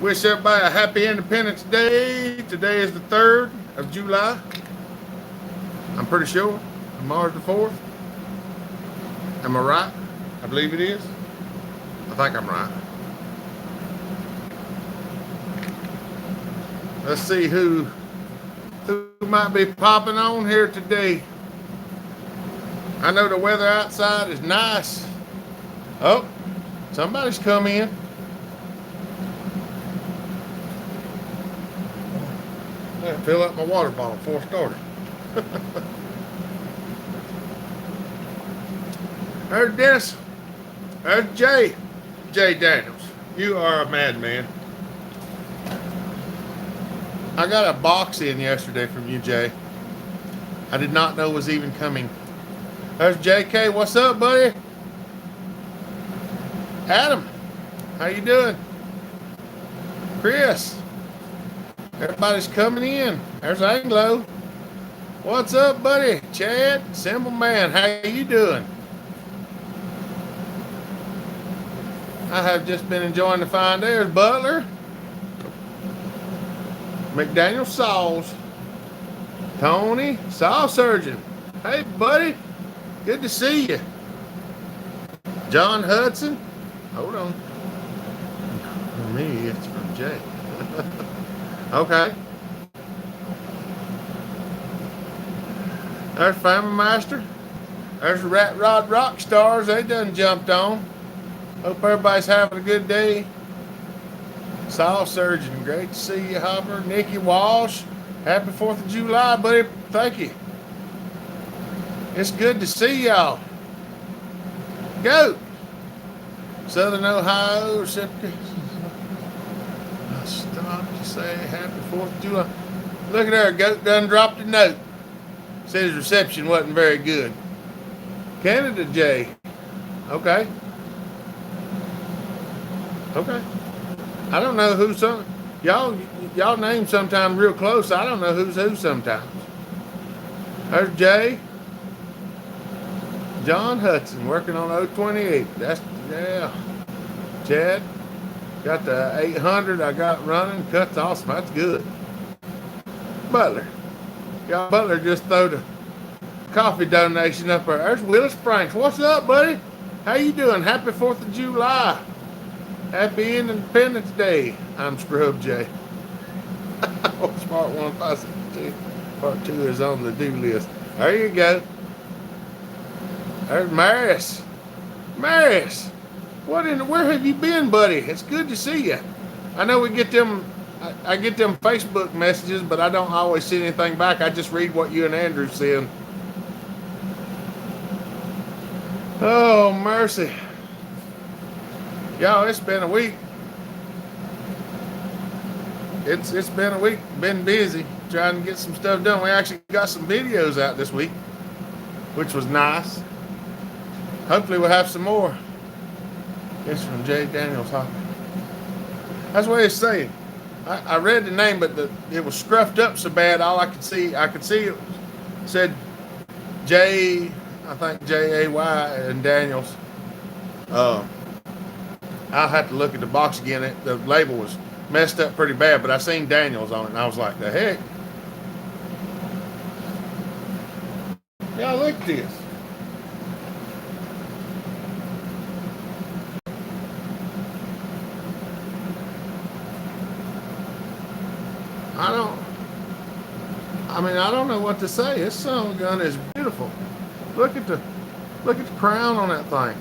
Wish everybody a happy Independence Day. Today is the 3rd of July. I'm pretty sure. Tomorrow's the 4th. Am I right? I believe it is. I think I'm right. Let's see who might be popping on here today. I know the weather outside is nice. Oh, somebody's come in. I fill up my water bottle before I started. There's Dennis. There's Jay. Jay Daniels. You are a madman. I got a box in yesterday from you, Jay. I did not know was even coming. There's JK. What's up, buddy? Adam. How you doing? Chris. Everybody's coming in. There's Anglo. What's up, buddy? Chad. Simple man. How you doing? I have just been enjoying the fine day. There's Butler. McDaniel Saws. Tony, saw surgeon. Hey, buddy. Good to see you. John Hudson. Hold on. For me, it's from Jay. Okay. There's Family Master. There's the Rat Rod Rock Stars. They done jumped on. Hope everybody's having a good day. Saw surgeon. Great to see you, Hopper. Nikki Walsh. Happy 4th of July, buddy. Thank you. It's good to see y'all. Go. Southern Ohio. Stop to say happy 4th of July. Look at there. Goat done dropped a note. Says reception wasn't very good. Canada J. Okay. Okay. I don't know who's some. Y'all name sometimes real close. I don't know who's who sometimes. There's Jay. John Hudson working on 028. That's, yeah. Chad. Got the 800 I got running. Cuts awesome. That's good. Butler. Y'all Butler just threw the coffee donation up there. There's Willis Franks. What's up, buddy? How you doing? Happy 4th of July. Happy Independence Day. I'm Scrub J. Smart 1562. Part 2 is on the do list. There you go. There's Marius. Marius. Where have you been, buddy? It's good to see you. I know we get them, I get them Facebook messages, but I don't always see anything back. I just read what you and Andrew send. Oh, mercy. Y'all, it's been a week. It's been a week. Been busy trying to get some stuff done. We actually got some videos out this week, which was nice. Hopefully we'll have some more. It's from Jay Daniels Hopper. That's what it's saying. I read the name, but it was scruffed up so bad. All I could see it said J, I think J-A-Y and Daniels. I'll have to look at the box again. The label was messed up pretty bad, but I seen Daniels on it, and I was like, the heck? Y'all look at this. I don't know what to say. This son of a gun is beautiful. Look at the crown on that thing.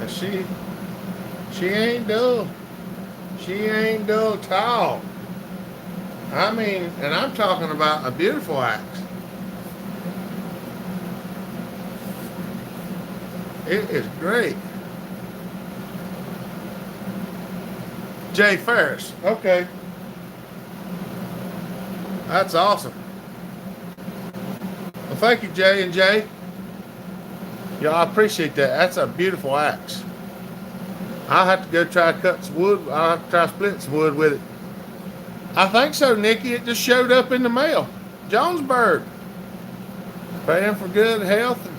And she ain't dull. She ain't dull at all. I mean, and I'm talking about a beautiful axe. It is great. Jay Ferris. Okay. That's awesome. Well, thank you, Jay and Jay. Yeah, I appreciate that. That's a beautiful axe. I'll have to go try to cut some wood. I'll have to try to split some wood with it. I think so, Nikki. It just showed up in the mail. Jonesburg. Praying for good health and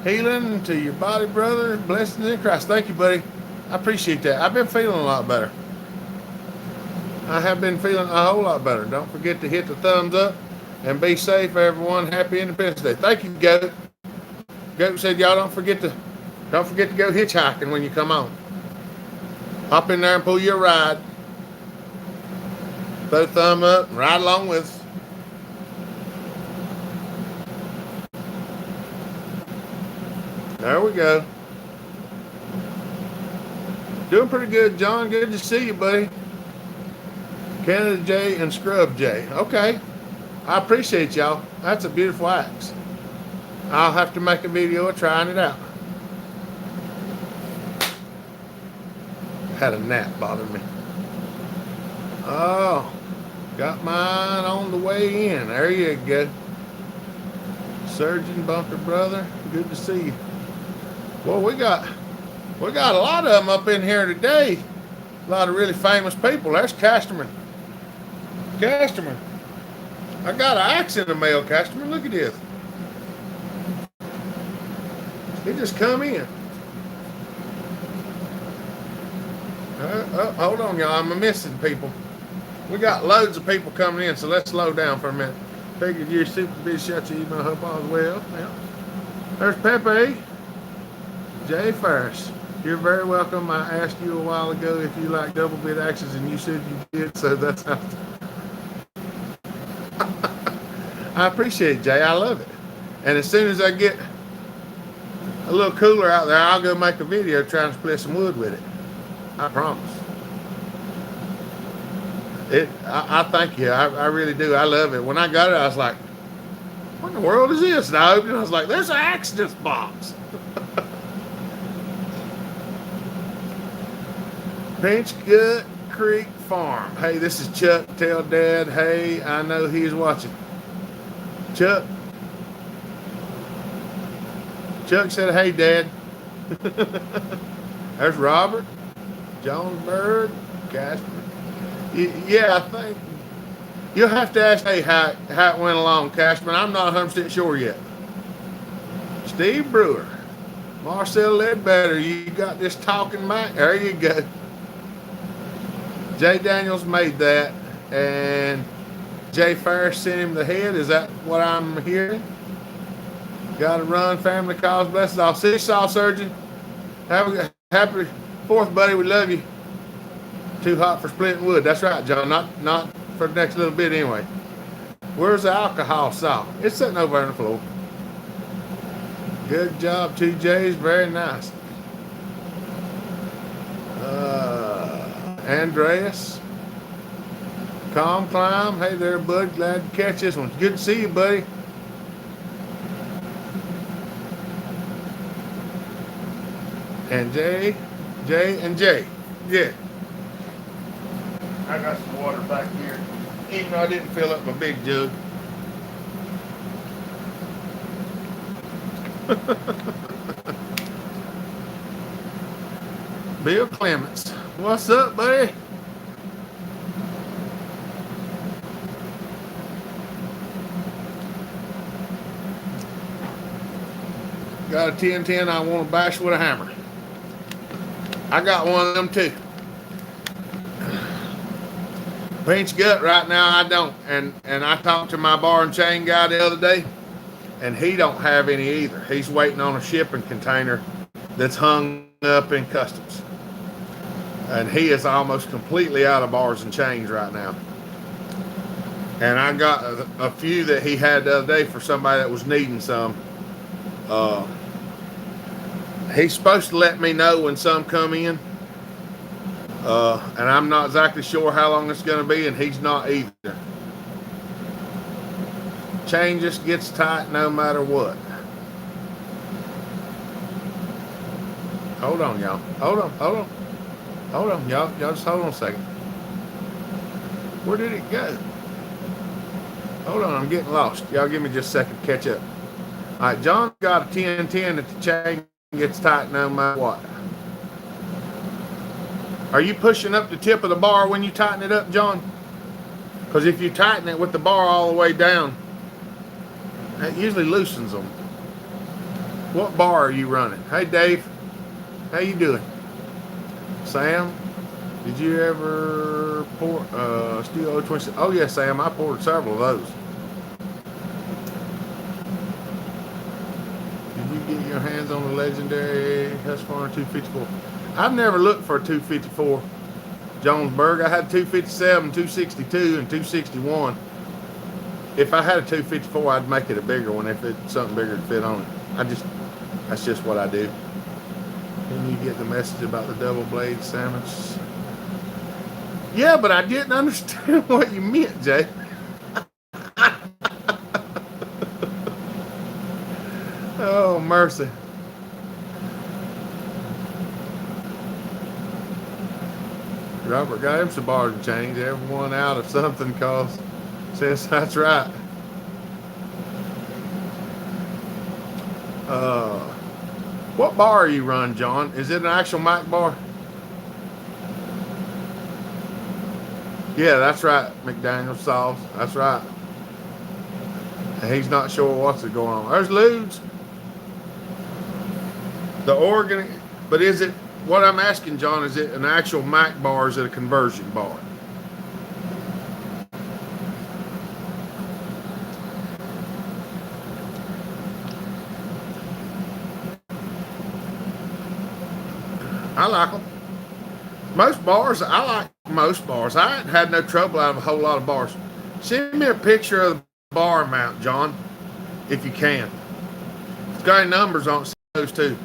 healing to your body, brother. Blessings in Christ. Thank you, buddy. I appreciate that. I've been feeling a lot better. I have been feeling a whole lot better. Don't forget to hit the thumbs up and be safe, everyone. Happy Independence Day. Thank you, Goat. Goat said, y'all don't forget to go hitchhiking when you come on. Hop in there and pull your ride. Throw a thumb up and ride along with us. There we go. Doing pretty good, John. Good to see you, buddy. Canada J and Scrub J. Okay. I appreciate y'all. That's a beautiful axe. I'll have to make a video of trying it out. Had a gnat bother me. Oh, got mine on the way in. There you go. Surgeon Bunker brother, good to see you. Well, we got a lot of them up in here today. A lot of really famous people. There's Casterman. Casterman. I got an axe in the mail, Casterman. Look at this. He just come in. Hold on, y'all. I'm missing people. We got loads of people coming in, so let's slow down for a minute. Figured you're super busy. Shut your email. Hope all is well. Yeah. There's Pepe. Jay Ferris. You're very welcome. I asked you a while ago if you like double bit axes, and you said you did, so that's how. I appreciate it, Jay. I love it. And as soon as I get a little cooler out there, I'll go make a video trying to split some wood with it. I promise. I thank you. I really do. I love it. When I got it, I was like, what in the world is this? And I opened it, I was like, there's an axe in this box. Pinch Gut Creek Farm. Hey, this is Chuck. Tell Dad, hey, I know he's watching. Chuck said, hey, Dad. There's Robert, Jonesburg, Casper. Yeah, I think you'll have to ask, hey, how it went along, Casper. I'm not 100% sure yet. Steve Brewer, Marcel Ledbetter, you got this talking mic? There you go. Jay Daniels made that, and Jay Ferris sent him the head. Is that what I'm hearing? Got to run. Family calls. Blessings. I'll see you, Saw Surgeon. Have a happy 4th, buddy. We love you. Too hot for splitting wood. That's right, John. Not for the next little bit anyway. Where's the alcohol saw? It's sitting over on the floor. Good job, 2 J's. Very nice. Andreas. Calm Climb. Hey there, bud. Glad to catch this one. Good to see you, buddy. And Jay. Yeah. I got some water back here. Even though I didn't fill up my big jug. Bill Clements. What's up, buddy? Got a 1010 I want to bash with a hammer. I got one of them too. Pinch Gut right now I don't. And I talked to my bar and chain guy the other day, and he don't have any either. He's waiting on a shipping container that's hung up in customs. And he is almost completely out of bars and chains right now. And I got a few that he had the other day for somebody that was needing some. He's supposed to let me know when some come in. And I'm not exactly sure how long it's going to be, and he's not either. Chain just gets tight no matter what. Hold on, y'all. Hold on, y'all. Y'all just hold on a second. Where did it go? Hold on, I'm getting lost. Y'all give me just a second to catch up. All right, John got a 1010 that the chain gets tight no matter what. Are you pushing up the tip of the bar when you tighten it up, John? Because if you tighten it with the bar all the way down, It usually loosens them. What bar are you running? Hey Dave, how you doing? Sam, did you ever pour Steel 026? Oh yeah, Sam, I poured several of those. Did you get your hands on the legendary Husqvarna 254? I've never looked for a 254 Jonesburg. I had 257, 262, and 261. If I had a 254, I'd make it a bigger one if it's something bigger to fit on it. That's just what I do. Can you get the message about the double blade sandwich? Yeah, but I didn't understand what you meant, Jay. Oh, mercy. Robert got him some bars and chains. Everyone out of something costs. Says that's right. What bar are you running, John? Is it an actual mic bar? Yeah, that's right. McDaniel sauce. That's right. And he's not sure what's going on. There's Ludes. The organ, but is it, what I'm asking, John, is it an actual mic bar or is it a conversion bar? I like them. Most bars, I like most bars. I ain't had no trouble out of a whole lot of bars. Send me a picture of the bar mount, John, if you can. If it's got any numbers on it, send those too.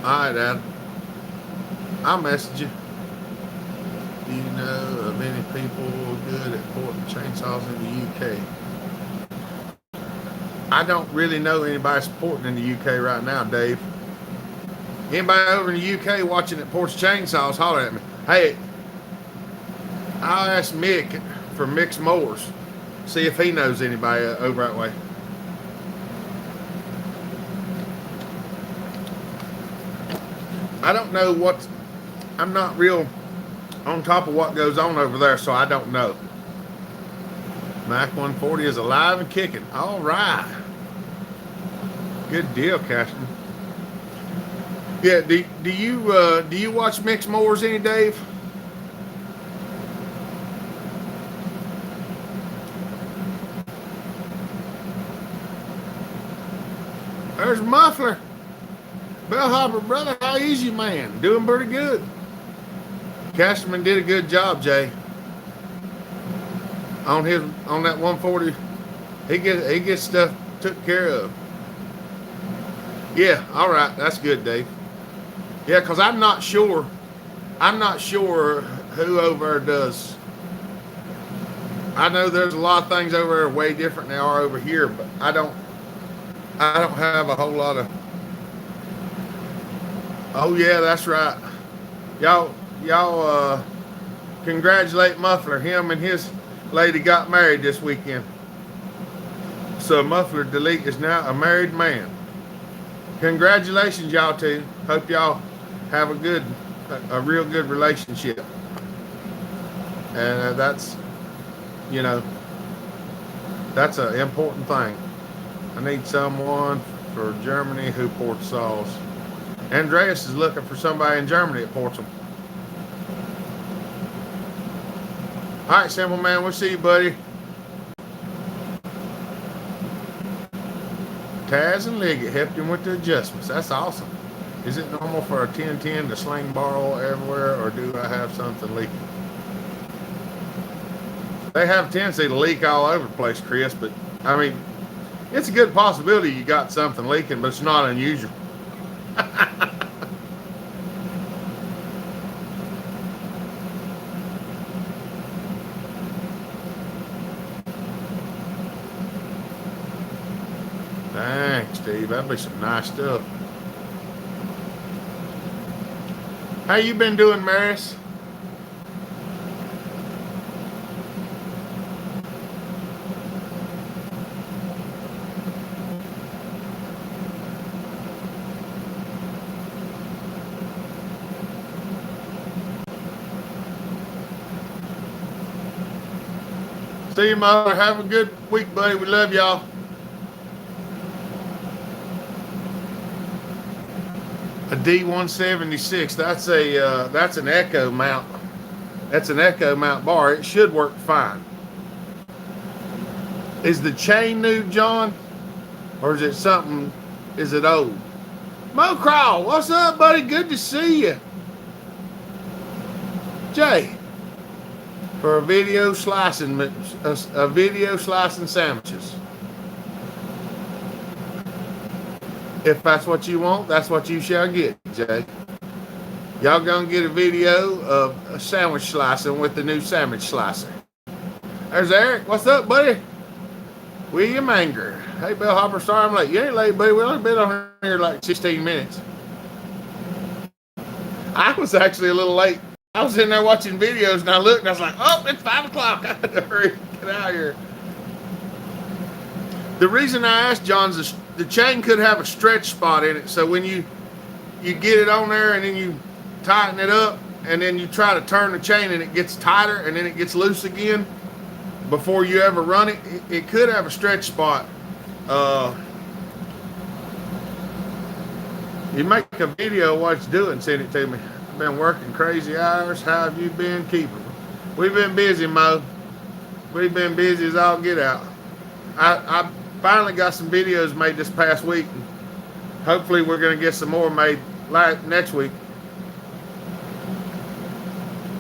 Alright, Dad. I'll message you. Do you know of any people good at porting chainsaws in the UK? I don't really know anybody supporting in the UK right now, Dave. Anybody over in the UK watching at Ports Chainsaws, holler at me. Hey, I'll ask Mick for Mick's Mowers. See if he knows anybody over that way. I don't know what, I'm not real on top of what goes on over there, so I don't know. Mac 140 is alive and kicking. All right. Good deal, Caston. Yeah, do you watch Mick's Mowers any, Dave? There's Muffler. Bellhopper, brother, how is you, man? Doing pretty good. Cashman did a good job, Jay. On that 140, he gets stuff took care of. Yeah, all right, that's good, Dave. Yeah, because I'm not sure who over there does. I know there's a lot of things over there way different than they are over here, but I don't have a whole lot of. Oh yeah, that's right. Y'all congratulate Muffler. Him and his lady got married this weekend. So Muffler Delete is now a married man. Congratulations, y'all two. Hope y'all have a real good relationship. And that's an important thing. I need someone for Germany who ports saws. Andreas is looking for somebody in Germany that ports them. All right, Simple Man, we'll see you, buddy. Taz and Liggett helped him with the adjustments. That's awesome. Is it normal for a 1010 to sling bar oil everywhere, or do I have something leaking? They have a tendency to leak all over the place, Chris, but, I mean, it's a good possibility you got something leaking, but it's not unusual. Thanks, Steve. That'd be some nice stuff. How you been doing, Maris? See you, mother. Have a good week, buddy. We love y'all. A D176. That's an Echo mount. That's an Echo mount bar. It should work fine. Is the chain new, John? Or is it something? Is it old? Mo Crawl, what's up, buddy? Good to see you. Jay, for a video slicing sandwiches. If that's what you want, that's what you shall get, Jay. Y'all gonna get a video of a sandwich slicing with the new sandwich slicer. There's Eric. What's up, buddy? William Anger. Hey, Bellhopper, sorry I'm late. You ain't late, buddy. We only been on here like 16 minutes. I was actually a little late. I was in there watching videos and I looked and I was like, oh, it's 5 o'clock. I had to hurry, get out of here. The reason I asked John's is the chain could have a stretch spot in it. So when you get it on there and then you tighten it up and then you try to turn the chain and it gets tighter and then it gets loose again before you ever run it, it could have a stretch spot. You make a video of what it's doing, send it to me. I've been working crazy hours. How have you been keeping? We've been busy, Mo. We've been busy as all get out. I finally got some videos made this past week. Hopefully we're going to get some more made next week.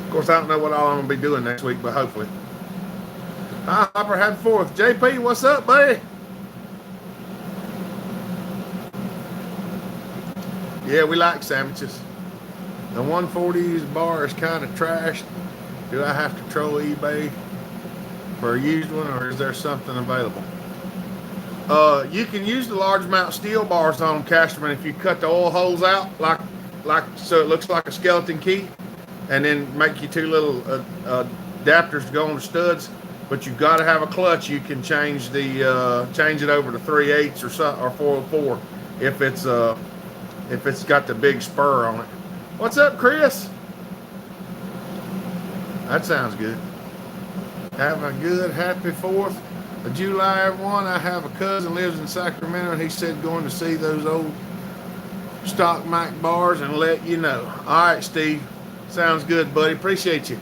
Of course, I don't know what all I'm going to be doing next week, but hopefully. Hi, Hopper, happy 4th. JP, what's up, buddy? Yeah, we like sandwiches. The 140s bar is kind of trashed. Do I have to troll eBay for a used one, or is there something available? You can use the large mount steel bars on them, Casterman, if you cut the oil holes out, like so it looks like a skeleton key, and then make you 2 little adapters to go on the studs. But you've got to have a clutch. You can change it over to 3/8 or 404 if it's got the big spur on it. What's up, Chris? That sounds good. Have a good, happy 4th of July, everyone. I have a cousin lives in Sacramento, and he said going to see those old stock Mac bars and let you know. All right, Steve. Sounds good, buddy. Appreciate you.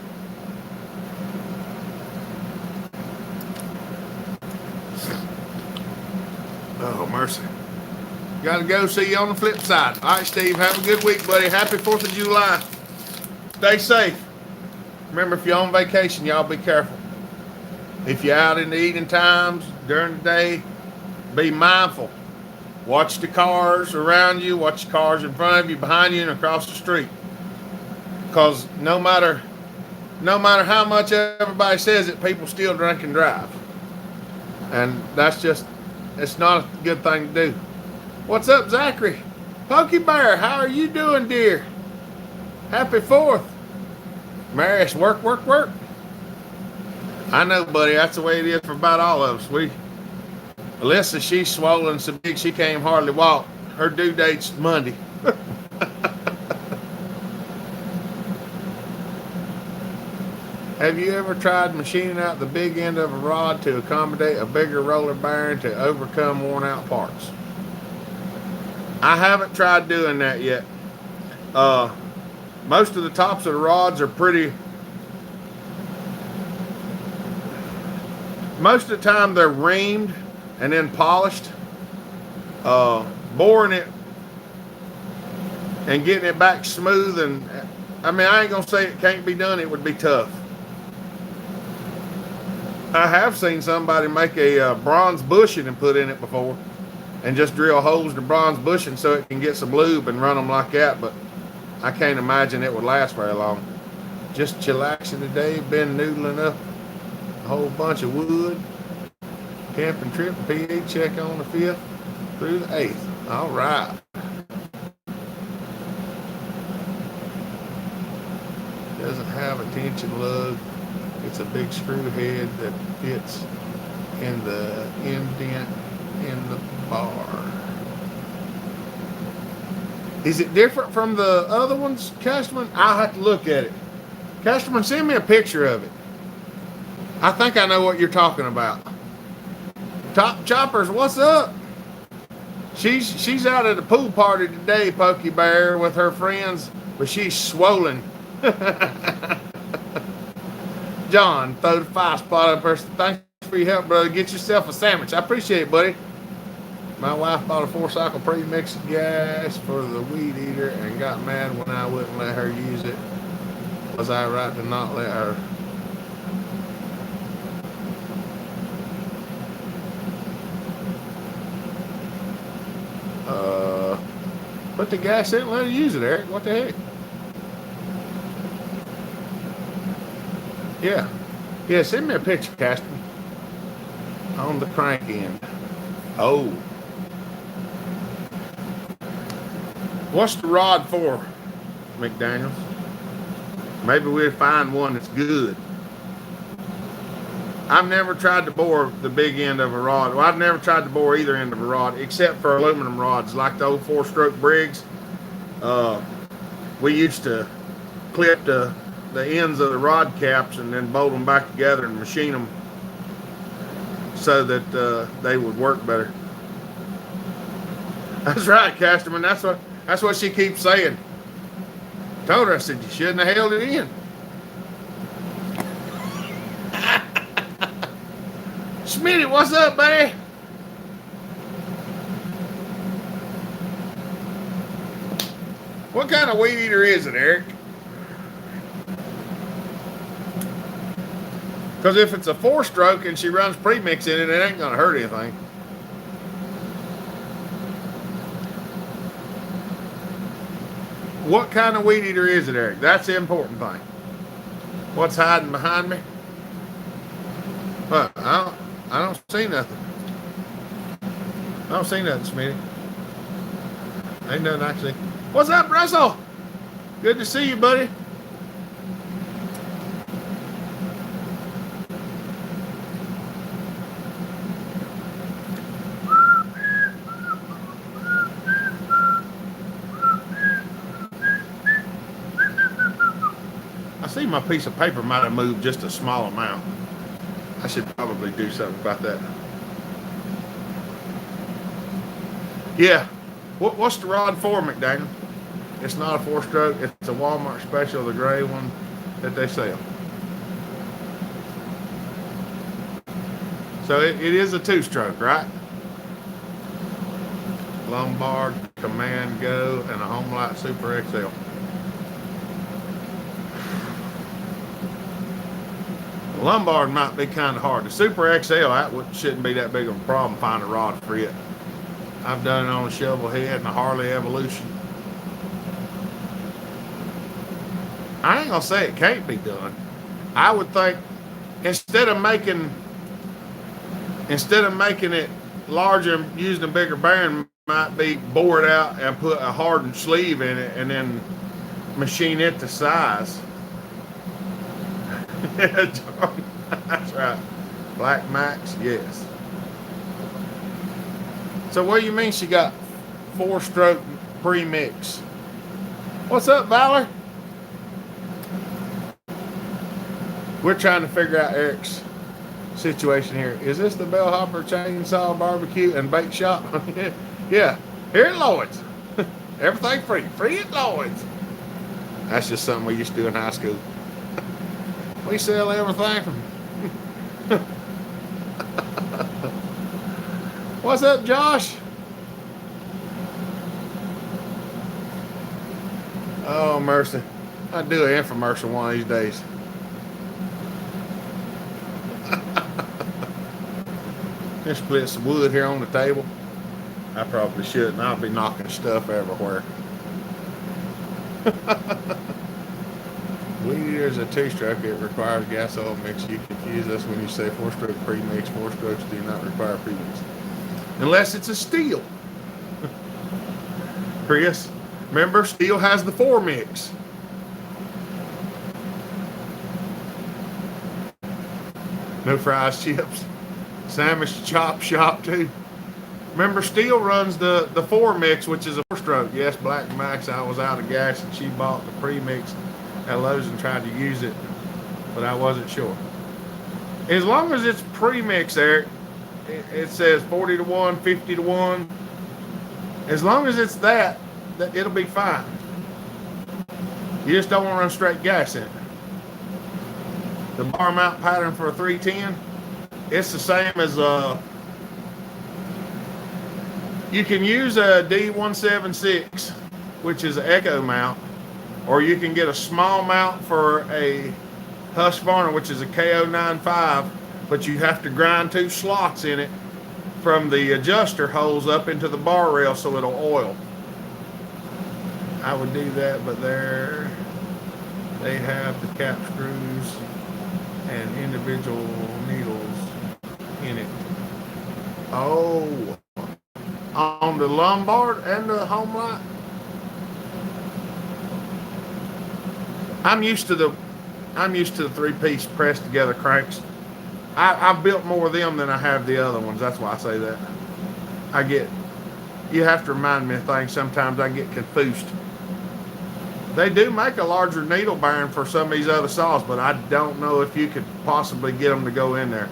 Oh, mercy. Got to go. See you on the flip side. All right, Steve. Have a good week, buddy. Happy 4th of July. Stay safe. Remember, if you're on vacation, y'all be careful. If you're out in the eating times during the day, be mindful. Watch the cars around you. Watch the cars in front of you, behind you, and across the street. Because no matter how much everybody says it, people still drink and drive. And it's not a good thing to do. What's up, Zachary? Pokey Bear, how are you doing, dear? Happy 4th. Marius, work. I know, buddy. That's the way it is for about all of us. Alyssa, she's swollen so big she can't hardly walk. Her due date's Monday. Have you ever tried machining out the big end of a rod to accommodate a bigger roller bearing to overcome worn out parts? I haven't tried doing that yet. Most of the tops of the rods are pretty. Most of the time they're reamed and then polished. Boring it and getting it back smooth, and I mean, I ain't gonna say it can't be done. It would be tough. I have seen somebody make a bronze bushing and put in it before, and just drill holes to bronze bushing so it can get some lube and run them like that, but I can't imagine it would last very long. Just chillaxing today, been noodling up a whole bunch of wood. Camping trip, PA check on the 5th through the 8th. All right. Doesn't have a tension lug. It's a big screw head that fits in the indent in the bar. Is it different from the other ones, Casterman? I'll have to look at it. Casterman, send me a picture of it. I think I know what you're talking about. Top Choppers, what's up? She's out at the pool party today, Pokey Bear, with her friends, but she's swollen. John, throw the 5 spot up there. Thanks for your help, brother. Get yourself a sandwich. I appreciate it, buddy. My wife bought a 4-cycle pre-mix gas for the weed eater and got mad when I wouldn't let her use it. Was I right to not let her? Put the gas in and let her use it, Eric. What the heck? Yeah. Yeah, send me a picture, Caston. On the crank end. Oh. What's the rod for, McDaniels? Maybe we'll find one that's good. I've never tried to bore the big end of a rod. Well, I've never tried to bore either end of a rod, except for aluminum rods, like the old 4-stroke Briggs. We used to clip the ends of the rod caps and then bolt them back together and machine them so that they would work better. That's right, Casterman. That's what she keeps saying. Told her, I said, you shouldn't have held it in. Smitty, what's up, buddy? What kind of weed eater is it, Eric? Because if it's a 4-stroke and she runs premix in it, it ain't going to hurt anything. What kind of weed eater is it, Eric? That's the important thing. What's hiding behind me? What? I don't see nothing. I don't see nothing, Smitty. Ain't nothing I see. What's up, Russell? Good to see you, buddy. I see my piece of paper might have moved just a small amount. I should probably do something about that. Yeah. What's the rod for, McDaniel? It's not a 4-stroke. It's a Walmart special, the gray one that they sell. So it is a 2-stroke, right? Lombard, Command Go, and a Homelight Super XL. The Lombard might be kind of hard. The Super XL, that shouldn't be that big of a problem finding a rod for it. I've done it on a shovel head and a Harley Evolution. I ain't gonna say it can't be done. I would think instead of making it larger, using a bigger bearing, might be bore it out and put a hardened sleeve in it and then machine it to size. That's right. Black Max, yes. So what do you mean she got 4-stroke pre-mix? What's up, Valor? We're trying to figure out Eric's situation here. Is this the Bellhopper Chainsaw Barbecue and Bake Shop? Yeah, here at Lloyd's. Everything free. Free at Lloyd's. That's just something we used to do in high school. We sell everything from... What's up, Josh? Oh, mercy. I'll do an infomercial one of these days. Just split some wood here on the table. I probably shouldn't. I'll be knocking stuff everywhere. Weed eater is a 2-stroke. It requires gas oil mix. You confuse us when you say 4-stroke pre-mix. 4-strokes do not require pre-mix. Unless it's a steel. Chris, remember, steel has the 4-mix. No fries, chips. Sandwich chop shop too. Remember, steel runs the 4-mix, which is a 4-stroke. Yes, Black Max, I was out of gas and she bought the pre-mix at Lowe's and tried to use it, but I wasn't sure. As long as it's pre-mixed, Eric, it says 40 to 1, 50 to 1. As long as it's that it'll be fine. You just don't want to run straight gas in it. The bar mount pattern for a 310, it's the same as you can use a D176, which is an echo mount, or you can get a small mount for a Husqvarna, which is a KO95, but you have to grind 2 slots in it from the adjuster holes up into the bar rail so it'll oil. I would do that, but there they have the cap screws and individual needles in it. Oh, on the Lombard and the home light. I'm used to the 3-piece pressed together cranks. I've built more of them than I have the other ones. That's why I say that. You have to remind me of things. Sometimes I get confused. They do make a larger needle bearing for some of these other saws, but I don't know if you could possibly get them to go in there.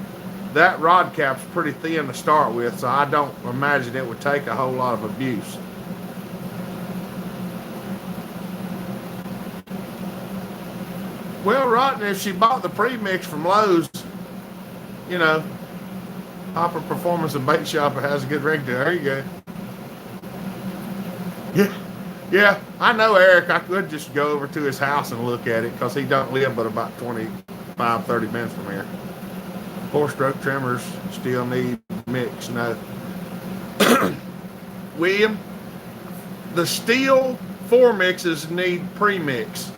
That rod cap's pretty thin to start with, so I don't imagine it would take a whole lot of abuse. Well, Rotten, if she bought the premix from Lowe's, Hopper Performance and Bait Shop, it has a good ring to it. There you go. Yeah, I know, Eric. I could just go over to his house and look at it because he don't live but about 25, 30 minutes from here. 4-stroke trimmers still need mix. No. William, the steel 4-mixes need pre-mix.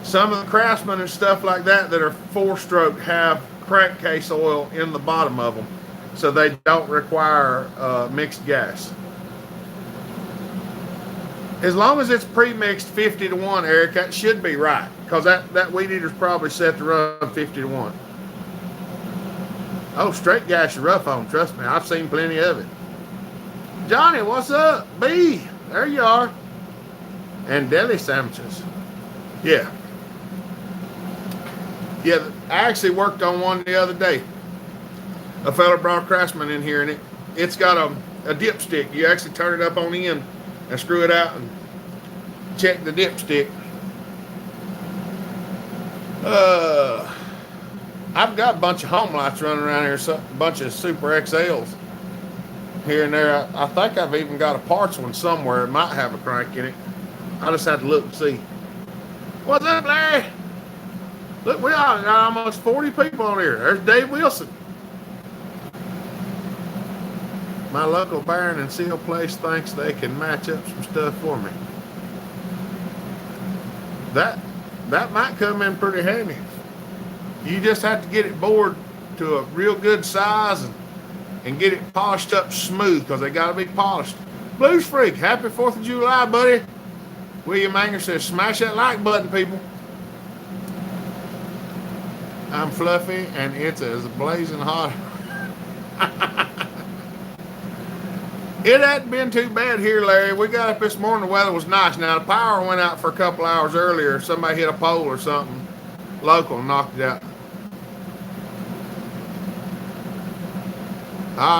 Some of the Craftsman and stuff like that are 4-stroke have crankcase oil in the bottom of them, so they don't require mixed gas. As long as it's pre-mixed 50 to 1, Eric, that should be right, because that weed eater's probably set to run 50 to 1. Oh, straight gas is rough on, trust me. I've seen plenty of it. Johnny, what's up? B, there you are. And deli sandwiches. Yeah, I actually worked on one the other day. A fella brought a Craftsman in here, and it's got a dipstick. You actually turn it up on the end and screw it out and check the dipstick. I've got a bunch of home lights running around here, a bunch of Super XLs here and there. I think I've even got a parts one somewhere. It might have a crank in it. I just have to look and see. What's up, Larry? Look, we got almost 40 people on here. There's Dave Wilson. My local Baron and Seal place thinks they can match up some stuff for me. That might come in pretty handy. You just have to get it bored to a real good size and get it polished up smooth, because they got to be polished. Blues Freak, happy 4th of July, buddy. William Anger says, smash that like button, people. I'm fluffy and it's as blazing hot. It hadn't been too bad here, Larry. We got up this morning, the weather was nice. Now, the power went out for a couple hours earlier. Somebody hit a pole or something local and knocked it out.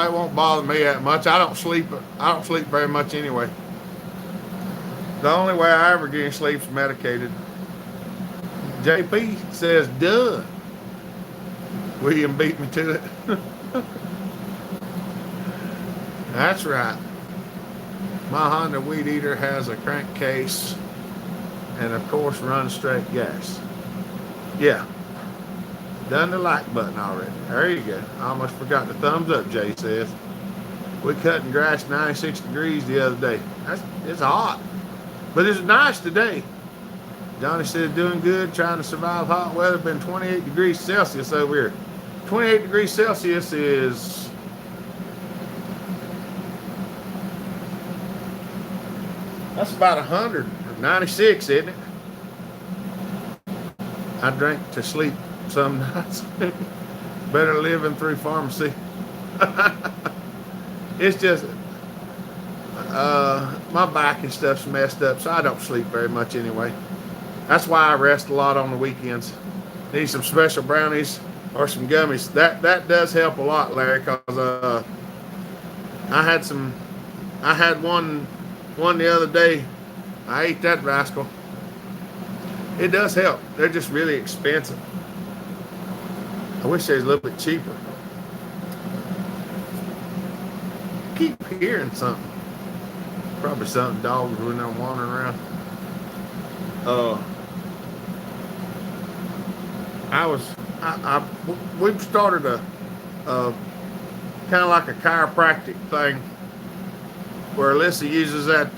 It won't bother me that much. I don't sleep very much anyway. The only way I ever get any sleep is medicated. JP says, duh. William beat me to it. That's right. My Honda weed eater has a crankcase and of course runs straight gas. Yeah. Done the like button already. There you go. I almost forgot the thumbs up, Jay says. We cutting grass 96 degrees the other day. It's hot. But it's nice today. Johnny said doing good, trying to survive hot weather. Been 28 degrees Celsius over here. 28 degrees Celsius is that's about 196, isn't it? I drink to sleep some nights. Better living through pharmacy. It's just my back and stuff's messed up, so I don't sleep very much anyway. That's why I rest a lot on the weekends. Need some special brownies or some gummies. That does help a lot, Larry, because I had some. I had one the other day. I ate that rascal. It does help. They're just really expensive. I wish they was a little bit cheaper. I keep hearing something. Probably something dogs when they're wandering around. We've started a kind of like a chiropractic thing where Alyssa uses that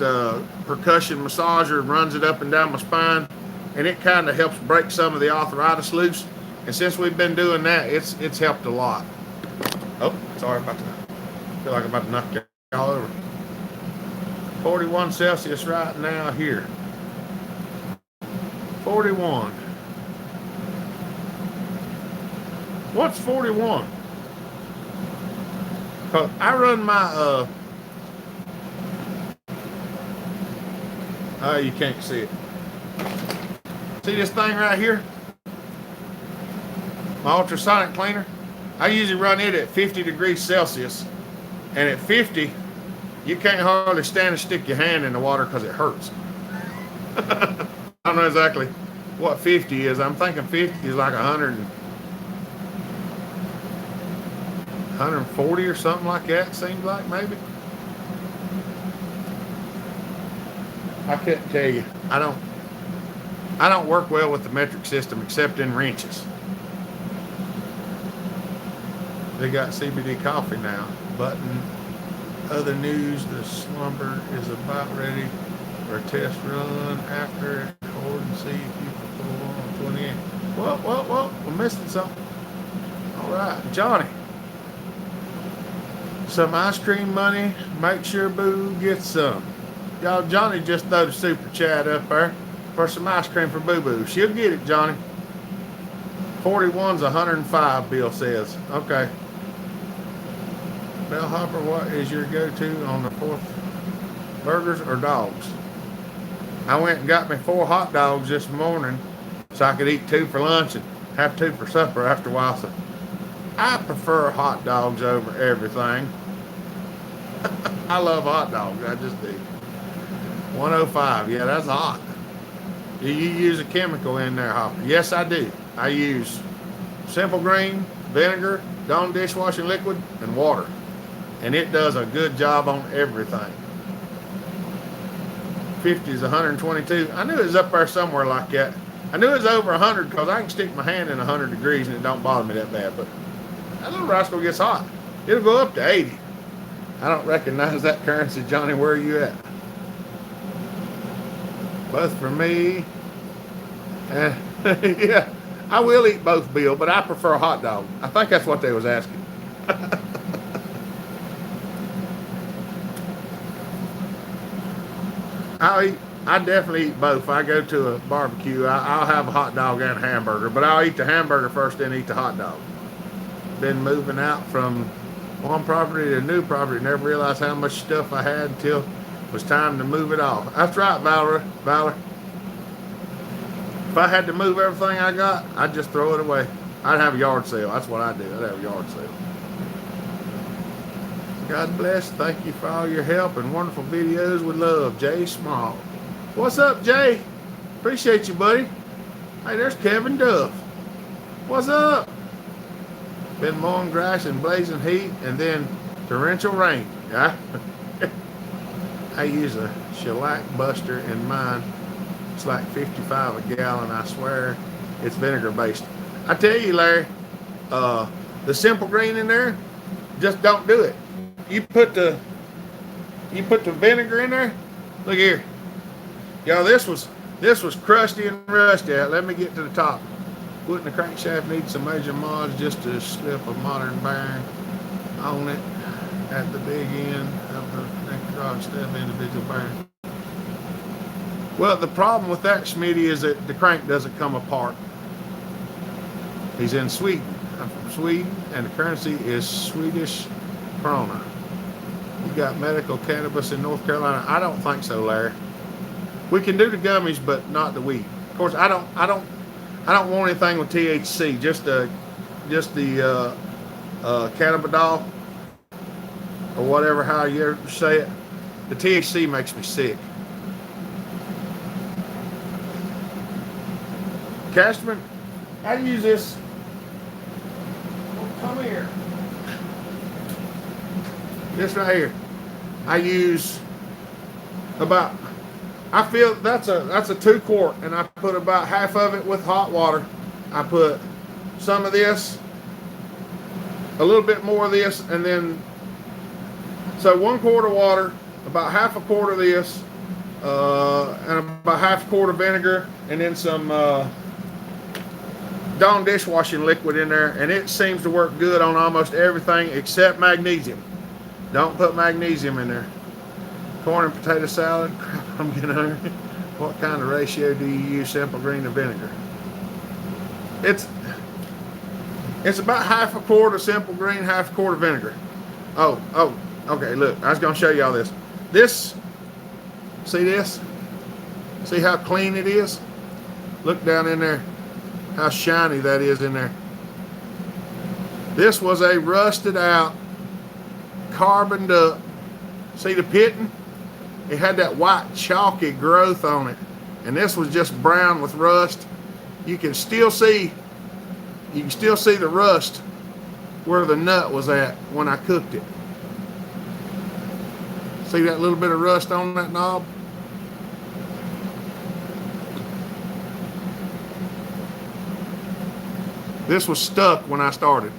percussion massager and runs it up and down my spine, and it kind of helps break some of the arthritis loose. And since we've been doing that, it's helped a lot. Oh, sorry about that. I feel like I'm about to knock you all over. 41 Celsius right now here. 41. What's 41? Cause I run my oh, you can't see it. See this thing right here? My ultrasonic cleaner. I usually run it at 50 degrees Celsius, and at 50, you can't hardly stand to stick your hand in the water because it hurts. I don't know exactly what 50 is. I'm thinking 50 is like 140 or something like that, seems like maybe. I couldn't tell you. I don't work well with the metric system except in wrenches. They got CBD coffee now. Button. Other news, the slumber is about ready for a test run after it. Hold and see if you can pull on 28. Well, we're missing something. All right, Johnny. Some ice cream money. Make sure Boo gets some. Y'all, Johnny just threw the super chat up there for some ice cream for Boo Boo. She'll get it, Johnny. 41's 105, Bill says. Okay. Bellhopper, what is your go-to on the 4th? Burgers or dogs? I went and got me 4 hot dogs this morning so I could eat 2 for lunch and have 2 for supper after a while. So I prefer hot dogs over everything. I love hot dogs. I just do. 105. Yeah, that's hot. Do you use a chemical in there, Hopper? Yes, I do. I use Simple Green, vinegar, Dawn dishwashing liquid, and water. And it does a good job on everything. 50 is 122. I knew it was up there somewhere like that. I knew it was over 100 because I can stick my hand in 100 degrees and it don't bother me that bad. But that little rascal gets hot. It'll go up to 80. I don't recognize that currency, Johnny. Where are you at? Both for me. Yeah, I will eat both, Bill, but I prefer a hot dog. I think that's what they was asking. I definitely eat both. If I go to a barbecue, I'll have a hot dog and a hamburger, but I'll eat the hamburger first, then eat the hot dog. Been moving out from one property to a new property, never realized how much stuff I had until it was time to move it off. That's right, Valor. If I had to move everything I got, I'd just throw it away. I'd have a yard sale. That's what I'd do. I'd have a yard sale. God bless. Thank you for all your help and wonderful videos. With love, Jay Small. What's up, Jay? Appreciate you, buddy. Hey, there's Kevin Duff. What's up? Been mowing grass in blazing heat and then torrential rain. Yeah. I use a shellac buster in mine. It's like 55 a gallon. I swear it's vinegar based. I tell you, Larry, the Simple Green in there, just don't do it. You put the vinegar in there. Look here. Y'all, this was crusty and rusty. Let me get to the top. Wouldn't the crankshaft need some major mods just to slip a modern bearing on it at the big end of the next rod step individual bearing? Well, the problem with that, Schmitty, is that the crank doesn't come apart. He's in Sweden. I'm from Sweden, and the currency is Swedish krona. You got medical cannabis in North Carolina? I don't think so, Larry. We can do the gummies, but not the weed. Of course, I don't want anything with THC. Just cannabidol or whatever, how you ever say it. The THC makes me sick. Cashman, I use this. Come here. This right here. I use about, I feel that's a 2 quart, and I put about half of it with hot water. I put some of this, a little bit more of this, and then, so 1 quart of water, about half a quart of this, and about half a quart of vinegar, and then some Dawn dishwashing liquid in there, and it seems to work good on almost everything except magnesium. Don't put magnesium in there. Corn and potato salad. Crap, I'm getting hungry. What kind of ratio do you use simple green to vinegar? It's about half a quart of simple green, half a quart of vinegar. Oh, okay, look, I was gonna show y'all this. See this? See how clean it is? Look down in there, how shiny that is in there. This was a rusted out, carboned up, see the pitting? It had that white chalky growth on it. And this was just brown with rust. You can still see the rust where the nut was at when I cooked it. See that little bit of rust on that knob? This was stuck when I started.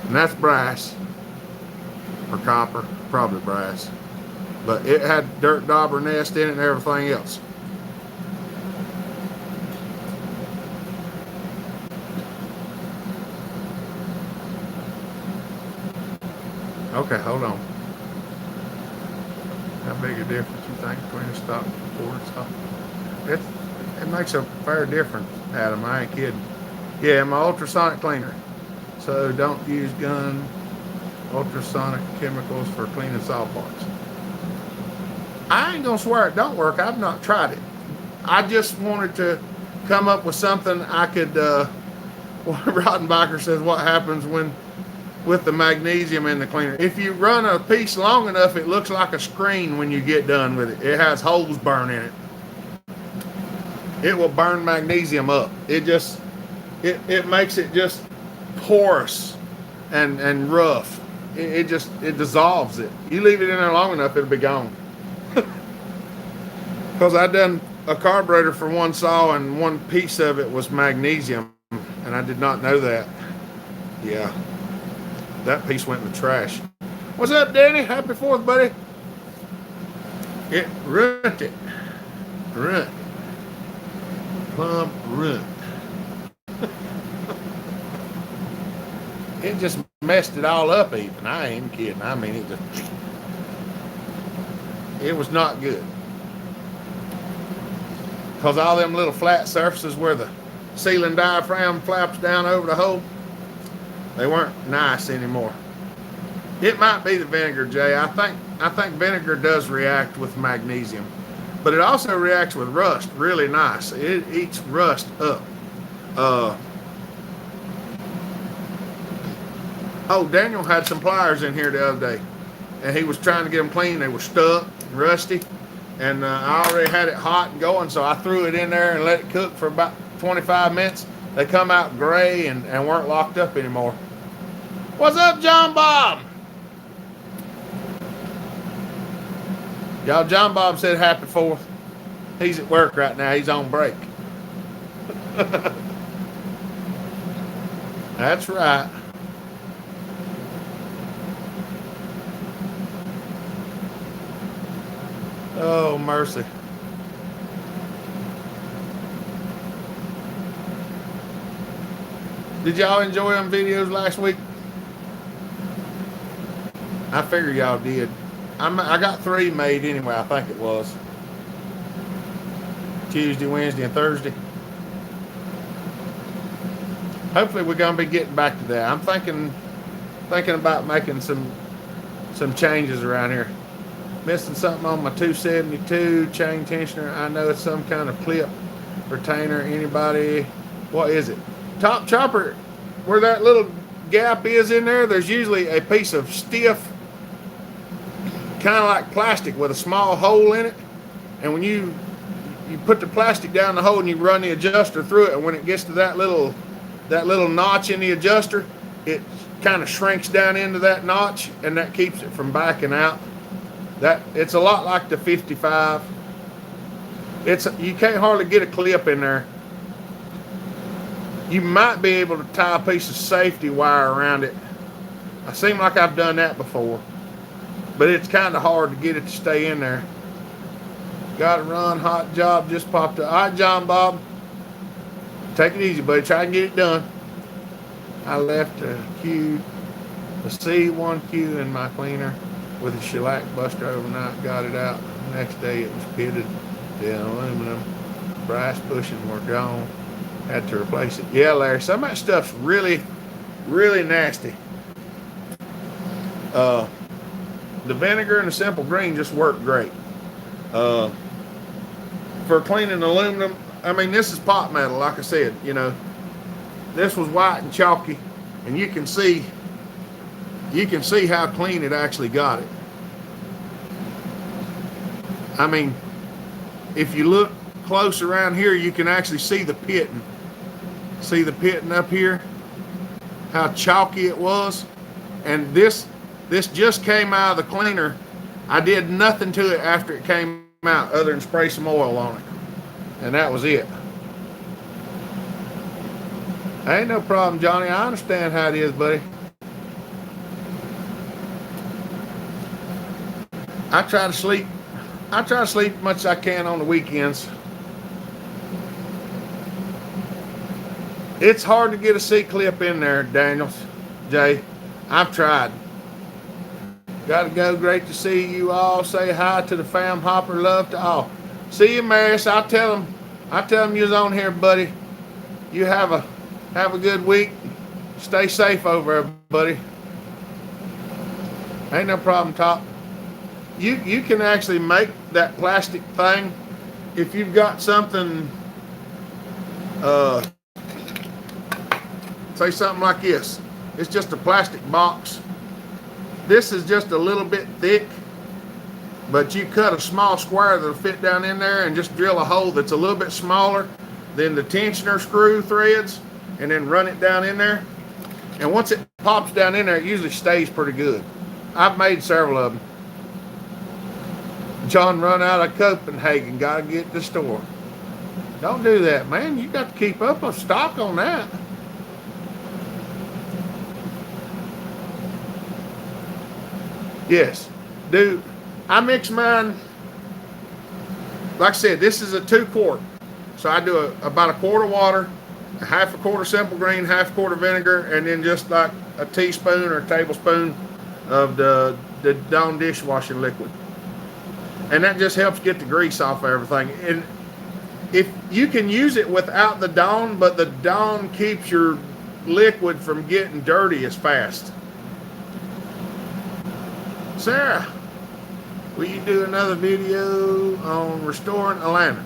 And that's brass. Or copper, probably brass. But it had dirt dauber nest in it and everything else. Okay, hold on. How big a difference you think between a stock and a quarter stock? It makes a fair difference, Adam. I ain't kidding. Yeah, my ultrasonic cleaner. So don't use gun ultrasonic chemicals for cleaning saw parts. I ain't gonna swear it don't work. I've not tried it. I just wanted to come up with something I could. Rottenbacher says, what happens with the magnesium in the cleaner? If you run a piece long enough, it looks like a screen when you get done with it. It has holes burn in it. It will burn magnesium up. It makes it just porous and rough. It dissolves it. You leave it in there long enough, it'll be gone. Because I done a carburetor for one saw and one piece of it was magnesium, and I did not know that. Yeah, that piece went in the trash. What's up, Danny? Happy 4th, buddy. It runt it. Runt. Plump runt. It just messed it all up even. I ain't kidding. I mean, it was not good. Because all them little flat surfaces where the sealing diaphragm flaps down over the hole, they weren't nice anymore. It might be the vinegar, Jay. I think vinegar does react with magnesium. But it also reacts with rust really nice. It eats rust up. Daniel had some pliers in here the other day, and he was trying to get them clean. They were stuck, rusty, and I already had it hot and going, so I threw it in there and let it cook for about 25 minutes. They come out gray and weren't locked up anymore. What's up, John Bob? Y'all, John Bob said happy 4th. He's at work right now. He's on break. That's right. Oh, mercy. Did y'all enjoy them videos last week? I figure y'all did. I got 3 made anyway, I think it was. Tuesday, Wednesday, and Thursday. Hopefully we're going to be getting back to that. I'm thinking about making some changes around here. Missing something on my 272 chain tensioner. I know it's some kind of clip. Retainer, anybody? What is it? Top chopper, where that little gap is in there, there's usually a piece of stiff, kind of like plastic with a small hole in it. And when you put the plastic down the hole and you run the adjuster through it, and when it gets to that little notch in the adjuster, it kind of shrinks down into that notch, and that keeps it from backing out. It's a lot like the 55. You can't hardly get a clip in there. You might be able to tie a piece of safety wire around it. I seem like I've done that before, but it's kind of hard to get it to stay in there. Got to run, hot job just popped up. All right, John Bob, take it easy, buddy. Try and get it done. I left the C1Q in my cleaner with a shellac buster overnight. Got it out. The next day it was pitted. The aluminum brass bushings were gone. Had to replace it. Yeah, Larry, some of that stuff's really, really nasty. The vinegar and the simple green just work great. For cleaning aluminum, I mean, this is pot metal, like I said, you know. This was white and chalky, and you can see how clean it actually got it. I mean, if you look close around here, you can actually see the pitting. See the pitting up here? How chalky it was. And this just came out of the cleaner. I did nothing to it after it came out other than spray some oil on it. And that was it. Ain't no problem, Johnny. I understand how it is, buddy. I try to sleep as much as I can on the weekends. It's hard to get a C-clip in there, Daniels. Jay, I've tried. Got to go. Great to see you all. Say hi to the fam. Hopper, love to all. See you, Maris. I'll tell them you're on here, buddy. You have a good week. Stay safe over there, buddy. Ain't no problem, Top. You can actually make that plastic thing if you've got something, say something like this. It's just a plastic box. This is just a little bit thick, but you cut a small square that'll fit down in there and just drill a hole that's a little bit smaller than the tensioner screw threads, and then run it down in there. And once it pops down in there, it usually stays pretty good. I've made several of them. John run out of Copenhagen, gotta get to the store. Don't do that, man. You got to keep up with stock on that. Yes, dude. I mix mine, like I said, this is a 2-quart. So I do about a quart of water, a half a quart of simple green, half a quart of vinegar, and then just like a teaspoon or a tablespoon of the Dawn dishwashing liquid. And that just helps get the grease off of everything. And if you can use it without the Dawn, but the Dawn keeps your liquid from getting dirty as fast. Sarah, will you do another video on restoring a lantern?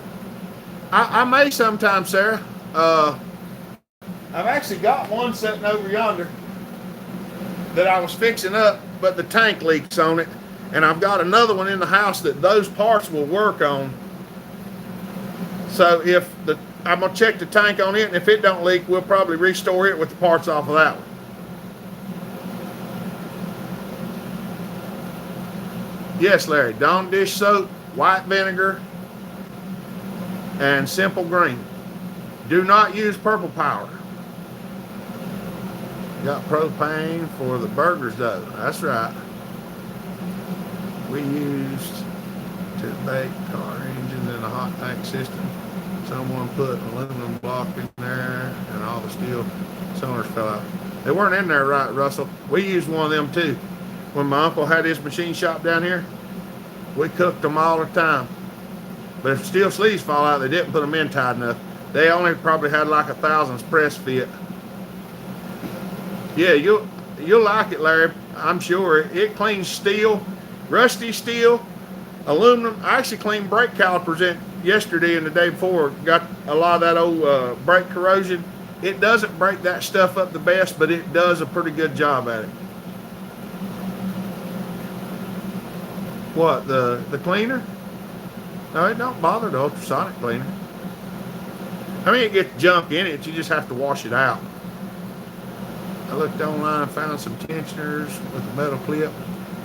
I may sometime, Sarah. I've actually got one sitting over yonder that I was fixing up, but the tank leaks on it. And I've got another one in the house that those parts will work on. So I'm going to check the tank on it, and if it don't leak, we'll probably restore it with the parts off of that one. Yes, Larry, Dawn dish soap, white vinegar, and simple green. Do not use purple powder. Got propane for the burgers, though. That's right. We used to bake car engines in a hot tank system. Someone put an aluminum block in there and all the steel cylinders fell out. They weren't in there right, Russell. We used one of them too. When my uncle had his machine shop down here, we cooked them all the time. But if steel sleeves fall out, they didn't put them in tight enough. They only probably had like 1,000 press fit. Yeah, you'll like it, Larry. I'm sure. It cleans steel, rusty steel, aluminum. I actually clean brake calipers yesterday and the day before, got a lot of that old brake corrosion. It doesn't break that stuff up the best, but it does a pretty good job at it. What, the cleaner? No, it don't bother the ultrasonic cleaner. I mean, it gets junk in it. You just have to wash it out. I looked online and found some tensioners with a metal clip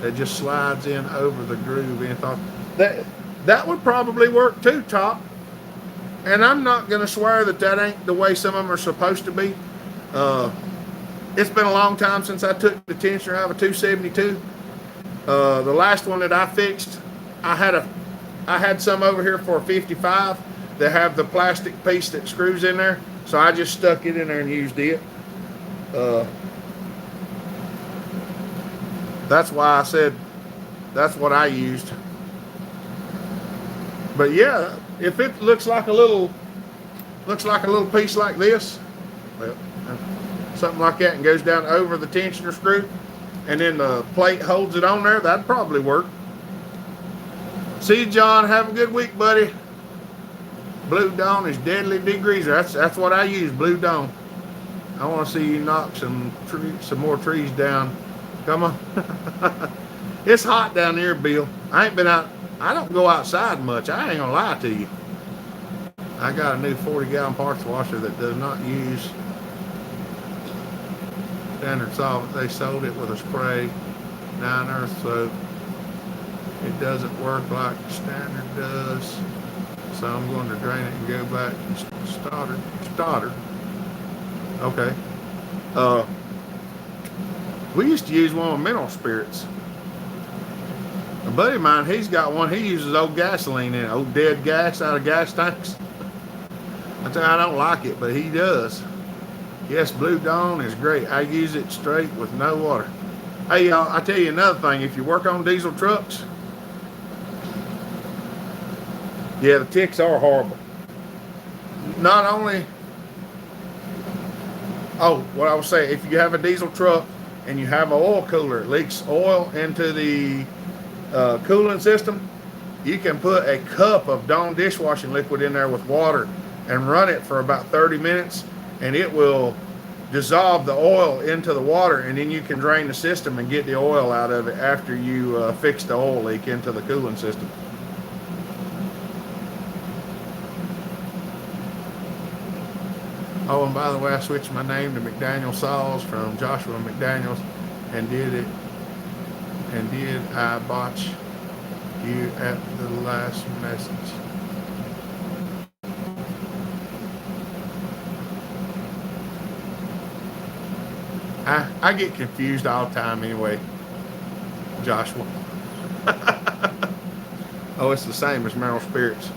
that just slides in over the groove. And thought that would probably work too, Top. And I'm not going to swear that ain't the way some of them are supposed to be. It's been a long time since I took the tensioner out of a 272. The last one that I fixed, I had some over here for a 55 that have the plastic piece that screws in there. So I just stuck it in there and used it. That's why I said that's what I used. But yeah, if it looks like a little piece like this, well, something like that, and goes down over the tensioner screw, and then the plate holds it on there, that'd probably work. See you, John. Have a good week, buddy. Blue Dawn is deadly degreaser. That's what I use, Blue Dawn. I want to see you knock some more trees down. Come on. It's hot down here, Bill. I ain't been out. I don't go outside much. I ain't gonna lie to you. I got a new 40-gallon parts washer that does not use standard solvent. They sold it with a spray, 9-earth soap. It doesn't work like standard does. So I'm going to drain it and go back to Stoddard. Okay. We used to use one with mineral spirits. A buddy of mine, he's got one. He uses old gasoline in it, old dead gas out of gas tanks. I tell you, I don't like it, but he does. Yes, Blue Dawn is great. I use it straight with no water. Hey, y'all, I tell you another thing. If you work on diesel trucks, yeah, the ticks are horrible. Not only, what I was saying, if you have a diesel truck and you have an oil cooler, it leaks oil into the cooling system, you can put a cup of Dawn dishwashing liquid in there with water and run it for about 30 minutes, and it will dissolve the oil into the water, and then you can drain the system and get the oil out of it after you fix the oil leak into the cooling system. Oh, and by the way, I switched my name to McDaniel Saws from Joshua McDaniels, and did I botch you at the last message? I get confused all the time anyway, Joshua. Oh, it's the same as mineral spirits.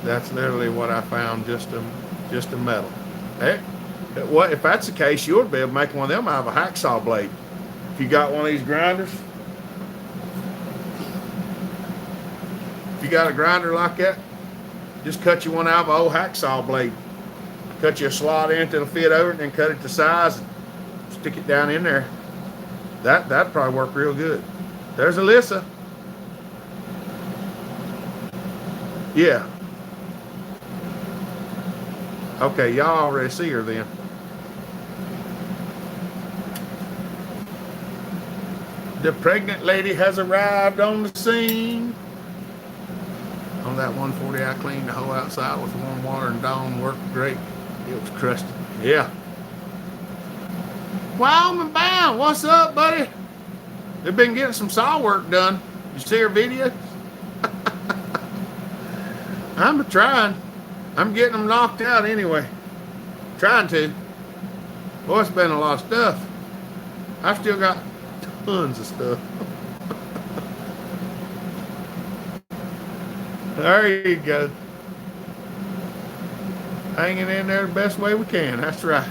That's literally what I found, just a metal. Hey, what if that's the case? You would be able to make one of them out of a hacksaw blade. If you got one of these grinders, if you got a grinder like that, just cut you one out of an old hacksaw blade. Cut you a slot in to fit over it, and then cut it to size and stick it down in there. That'd probably work real good. There's Alyssa. Yeah. Okay, y'all already see her then. The pregnant lady has arrived on the scene. On that 140, I cleaned the whole outside with warm water, and Dawn worked great. It was crusted. Yeah. Wyoming Bound, what's up, buddy? They've been getting some saw work done. You see her video? I'm trying. I'm getting them knocked out anyway. Trying to. Boy, it's been a lot of stuff. I've still got tons of stuff. There you go. Hanging in there the best way we can. That's right.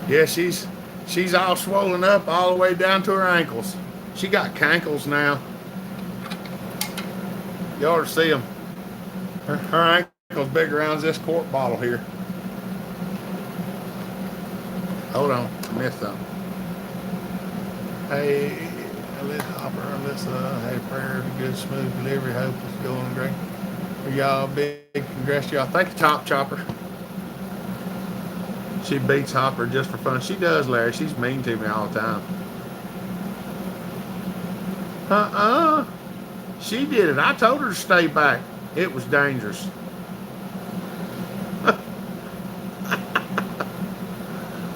Yeah, she's all swollen up all the way down to her ankles. She got cankles now. You ought to see them. Her ankle's big around this quart bottle here. Hold on, I missed something. Hey, Hopper, Alyssa, hey, prayer, good, smooth delivery. Hope it's going great. For y'all, big congrats to y'all. Thank you, Top Chopper. She beats Hopper just for fun. She does, Larry. She's mean to me all the time. She did it. I told her to stay back. It was dangerous.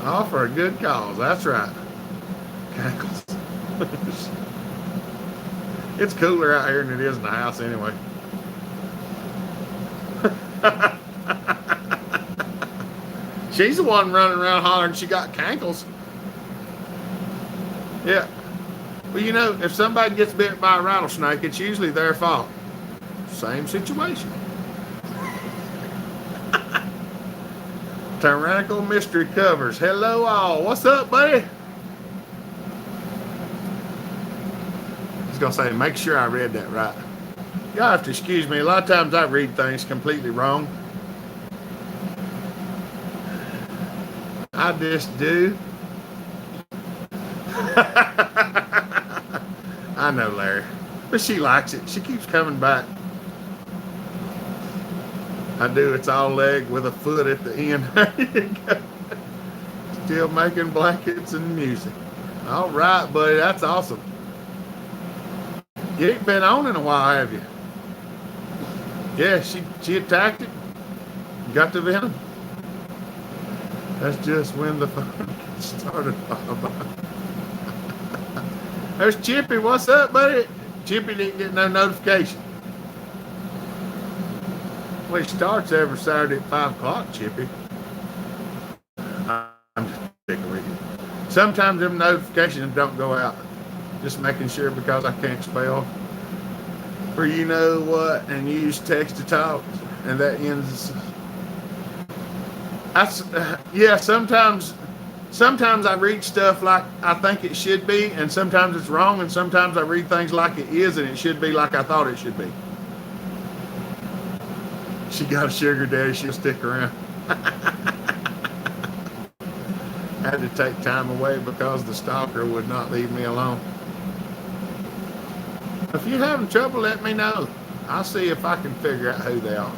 All for a good cause. That's right. Cackles. It's cooler out here than it is in the house anyway. She's the one running around hollering she got cankles. Yeah. Well, you know, if somebody gets bit by a rattlesnake, it's usually their fault. Same situation. Tyrannical Mystery Covers. Hello all. What's up, buddy? I was going to say, make sure I read that right. Y'all have to excuse me. A lot of times I read things completely wrong. I just do. I know, Larry. But she likes it. She keeps coming back. I do. It's all leg with a foot at the end. There you go. Still making blankets and music. All right, buddy. That's awesome. You ain't been on in a while, have you? Yeah, she attacked it. Got the venom. That's just when the fun started. There's Chippy. What's up, buddy? Chippy didn't get no notification. Well, it starts every Saturday at 5 o'clock, Chippy. I'm just picking with you. Sometimes them notifications don't go out. Just making sure because I can't spell. For you know what, and use text to talk. And that ends. Yeah, sometimes I read stuff like I think it should be, and sometimes it's wrong, and sometimes I read things like it is, and it should be like I thought it should be. She got a sugar daddy, she'll stick around. Had to take time away because the stalker would not leave me alone. If you're having trouble, let me know. I'll see if I can figure out who they are.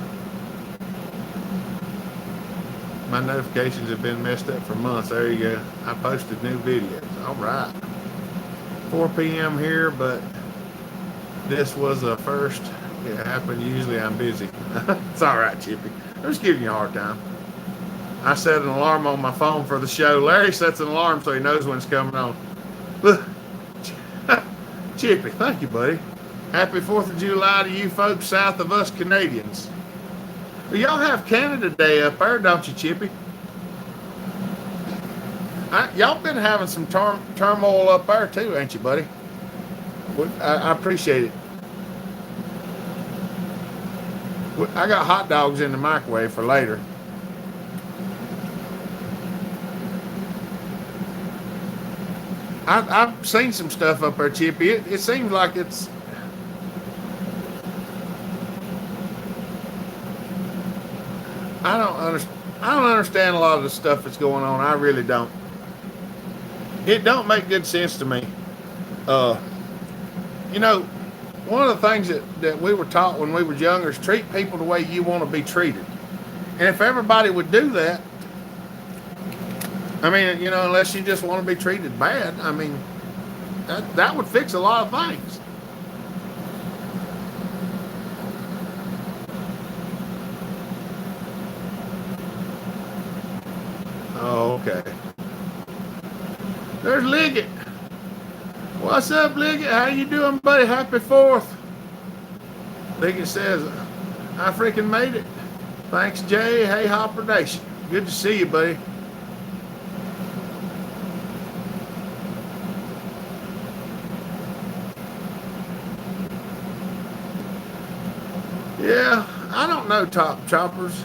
My notifications have been messed up for months. There you go. I posted new videos. All right. 4 p.m. here, but this was a first. It happened. Usually I'm busy. It's all right, Chippy. I'm just giving you a hard time. I set an alarm on my phone for the show. Larry sets an alarm so he knows when it's coming on. Look. Chippy, thank you, buddy. Happy 4th of July to you folks south of us Canadians. Well, y'all have Canada Day up there, don't you, Chippy? Y'all been having some turmoil up there too, ain't you, buddy? I appreciate it. I got hot dogs in the microwave for later. I've seen some stuff up there, Chippy. It seems like it's... I don't understand a lot of the stuff that's going on. I really don't. It don't make good sense to me. You know, one of the things that we were taught when we were younger is treat people the way you want to be treated. And if everybody would do that, I mean, you know, unless you just want to be treated bad, I mean, that would fix a lot of things. Oh, okay. There's Liggett. What's up, Liggett? How you doing, buddy? Happy 4th. Liggett says, I freaking made it. Thanks, Jay. Hey, Hopper Nation. Good to see you, buddy. Yeah, I don't know, Top Choppers.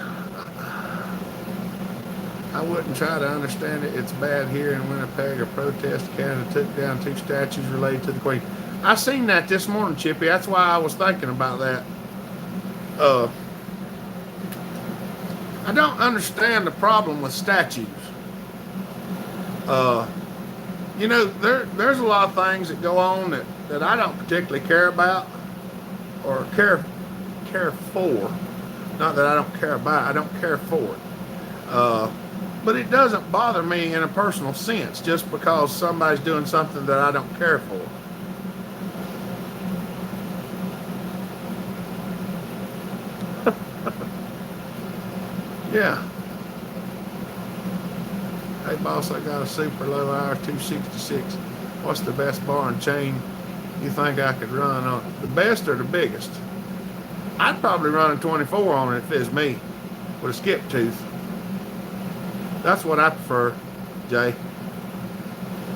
I wouldn't try to understand it. It's bad here in Winnipeg. A protest. Canada took down 2 statues related to the Queen. I seen that this morning, Chippy. That's why I was thinking about that. I don't understand the problem with statues. Uh, there's a lot of things that go on that I don't particularly care about or care for. Not that I don't care about it, I don't care for it. But it doesn't bother me in a personal sense just because somebody's doing something that I don't care for. Yeah. Hey boss, I got a super low hour 266. What's the best bar and chain you think I could run on? The best or the biggest? I'd probably run a 24 on it if it's me with a skip tooth. That's what I prefer, Jay.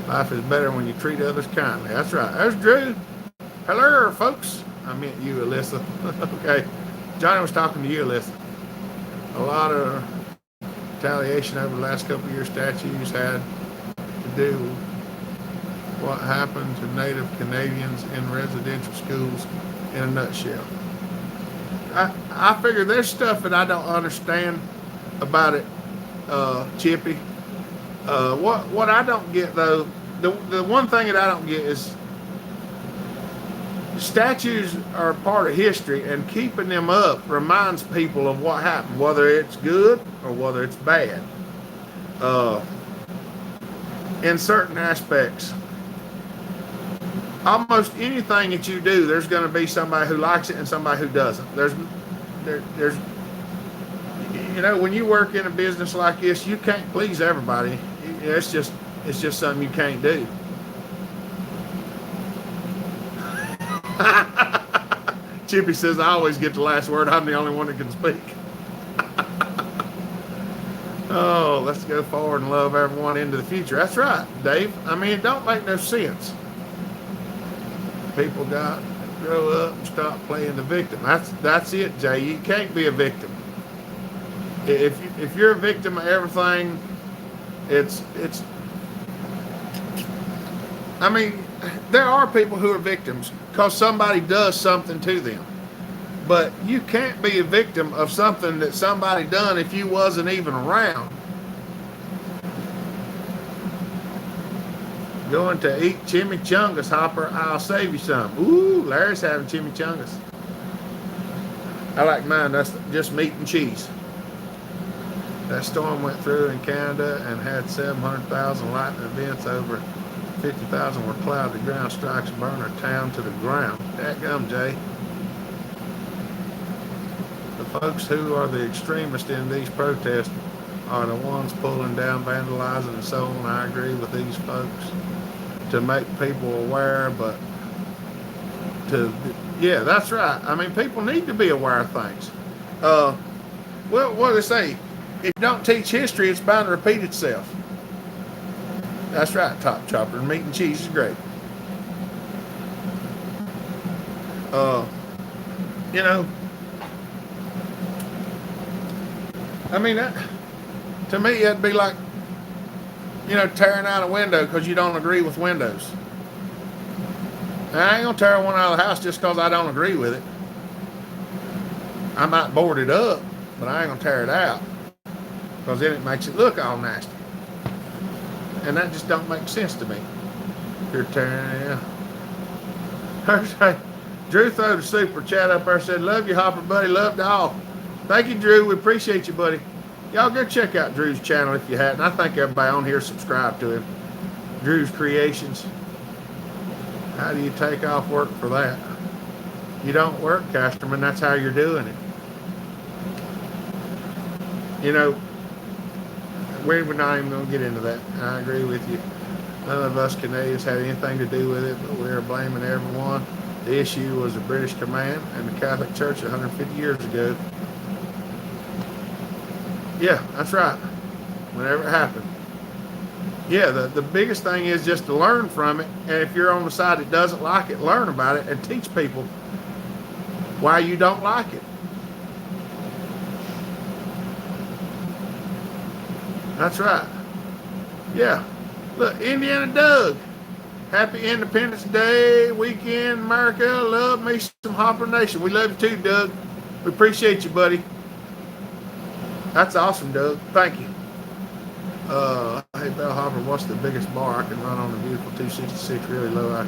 Life is better when you treat others kindly. That's right. There's Drew. Hello, folks. I meant you, Alyssa. Okay. Johnny was talking to you, Alyssa. A lot of retaliation over the last couple of years. Statues had to do with what happened to Native Canadians in residential schools in a nutshell. I figure there's stuff that I don't understand about it, Chippy. What I don't get though, the one thing that I don't get is statues are part of history, and keeping them up reminds people of what happened, whether it's good or whether it's bad. In certain aspects, almost anything that you do, there's going to be somebody who likes it and somebody who doesn't. There's when you work in a business like this, you can't please everybody. It's just something you can't do. Chippy says, I always get the last word. I'm the only one that can speak. Oh, let's go forward and love everyone into the future. That's right, Dave. I mean, it don't make no sense. People got to grow up and stop playing the victim. That's it, Jay. You can't be a victim. If you're a victim of everything, it's. I mean, there are people who are victims because somebody does something to them. But you can't be a victim of something that somebody done if you wasn't even around. Going to eat chimichangas, Hopper. I'll save you some. Ooh, Larry's having chimichangas. I like mine. That's just meat and cheese. That storm went through in Canada and had 700,000 lightning events. Over 50,000 were clouded. The ground strikes burn our town to the ground. Dadgum, Jay. The folks who are the extremists in these protests are the ones pulling down, vandalizing, and so on. I agree with these folks to make people aware, but yeah, that's right. I mean, people need to be aware of things. Well, what do they say? If you don't teach history, it's bound to repeat itself. That's right, Top Chopper. Meat and cheese is great. I mean, to me, that'd be like, tearing out a window because you don't agree with windows. I ain't gonna tear one out of the house just because I don't agree with it. I might board it up, but I ain't gonna tear it out because then it makes it look all nasty. And that just don't make sense to me. You're tearing, yeah. Drew threw the super chat up there, said, love you, Hopper, buddy, love to all. Thank you, Drew. We appreciate you, buddy. Y'all go check out Drew's channel if you hadn't. I think everybody on here subscribe to him. Drew's Creations. How do you take off work for that? You don't work, Casterman. That's how you're doing it. We're not even going to get into that. I agree with you. None of us Canadians had anything to do with it, but we are blaming everyone. The issue was the British command and the Catholic Church 150 years ago. Yeah, that's right. Whenever it happened. Yeah, the biggest thing is just to learn from it. And if you're on the side that doesn't like it, learn about it and teach people why you don't like it. That's right. Yeah. Look, Indiana Doug. Happy Independence Day weekend, America. Love me some Hopper Nation. We love you too, Doug. We appreciate you, buddy. That's awesome, Doug. Thank you. Hey, Bellhopper, what's the biggest bar I can run on a beautiful 266 really low?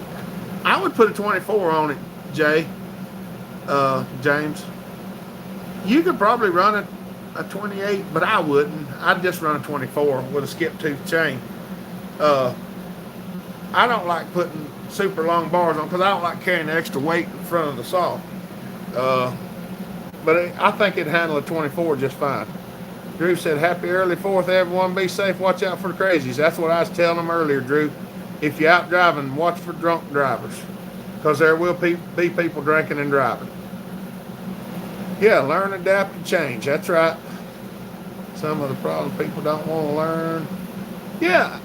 I would put a 24 on it, James. You could probably run a 28, but I wouldn't. I'd just run a 24 with a skip tooth chain. Uh, I don't like putting super long bars on because I don't like carrying the extra weight in front of the saw. Uh, I think it'd handle a 24 just fine. Drew said, happy early 4th, everyone. Be safe. Watch out for the crazies. That's what I was telling them earlier, Drew. If you're out driving, watch for drunk drivers because there will be people drinking and driving. Yeah, learn, adapt, and change. That's right. Some of the problems people don't want to learn. Yeah.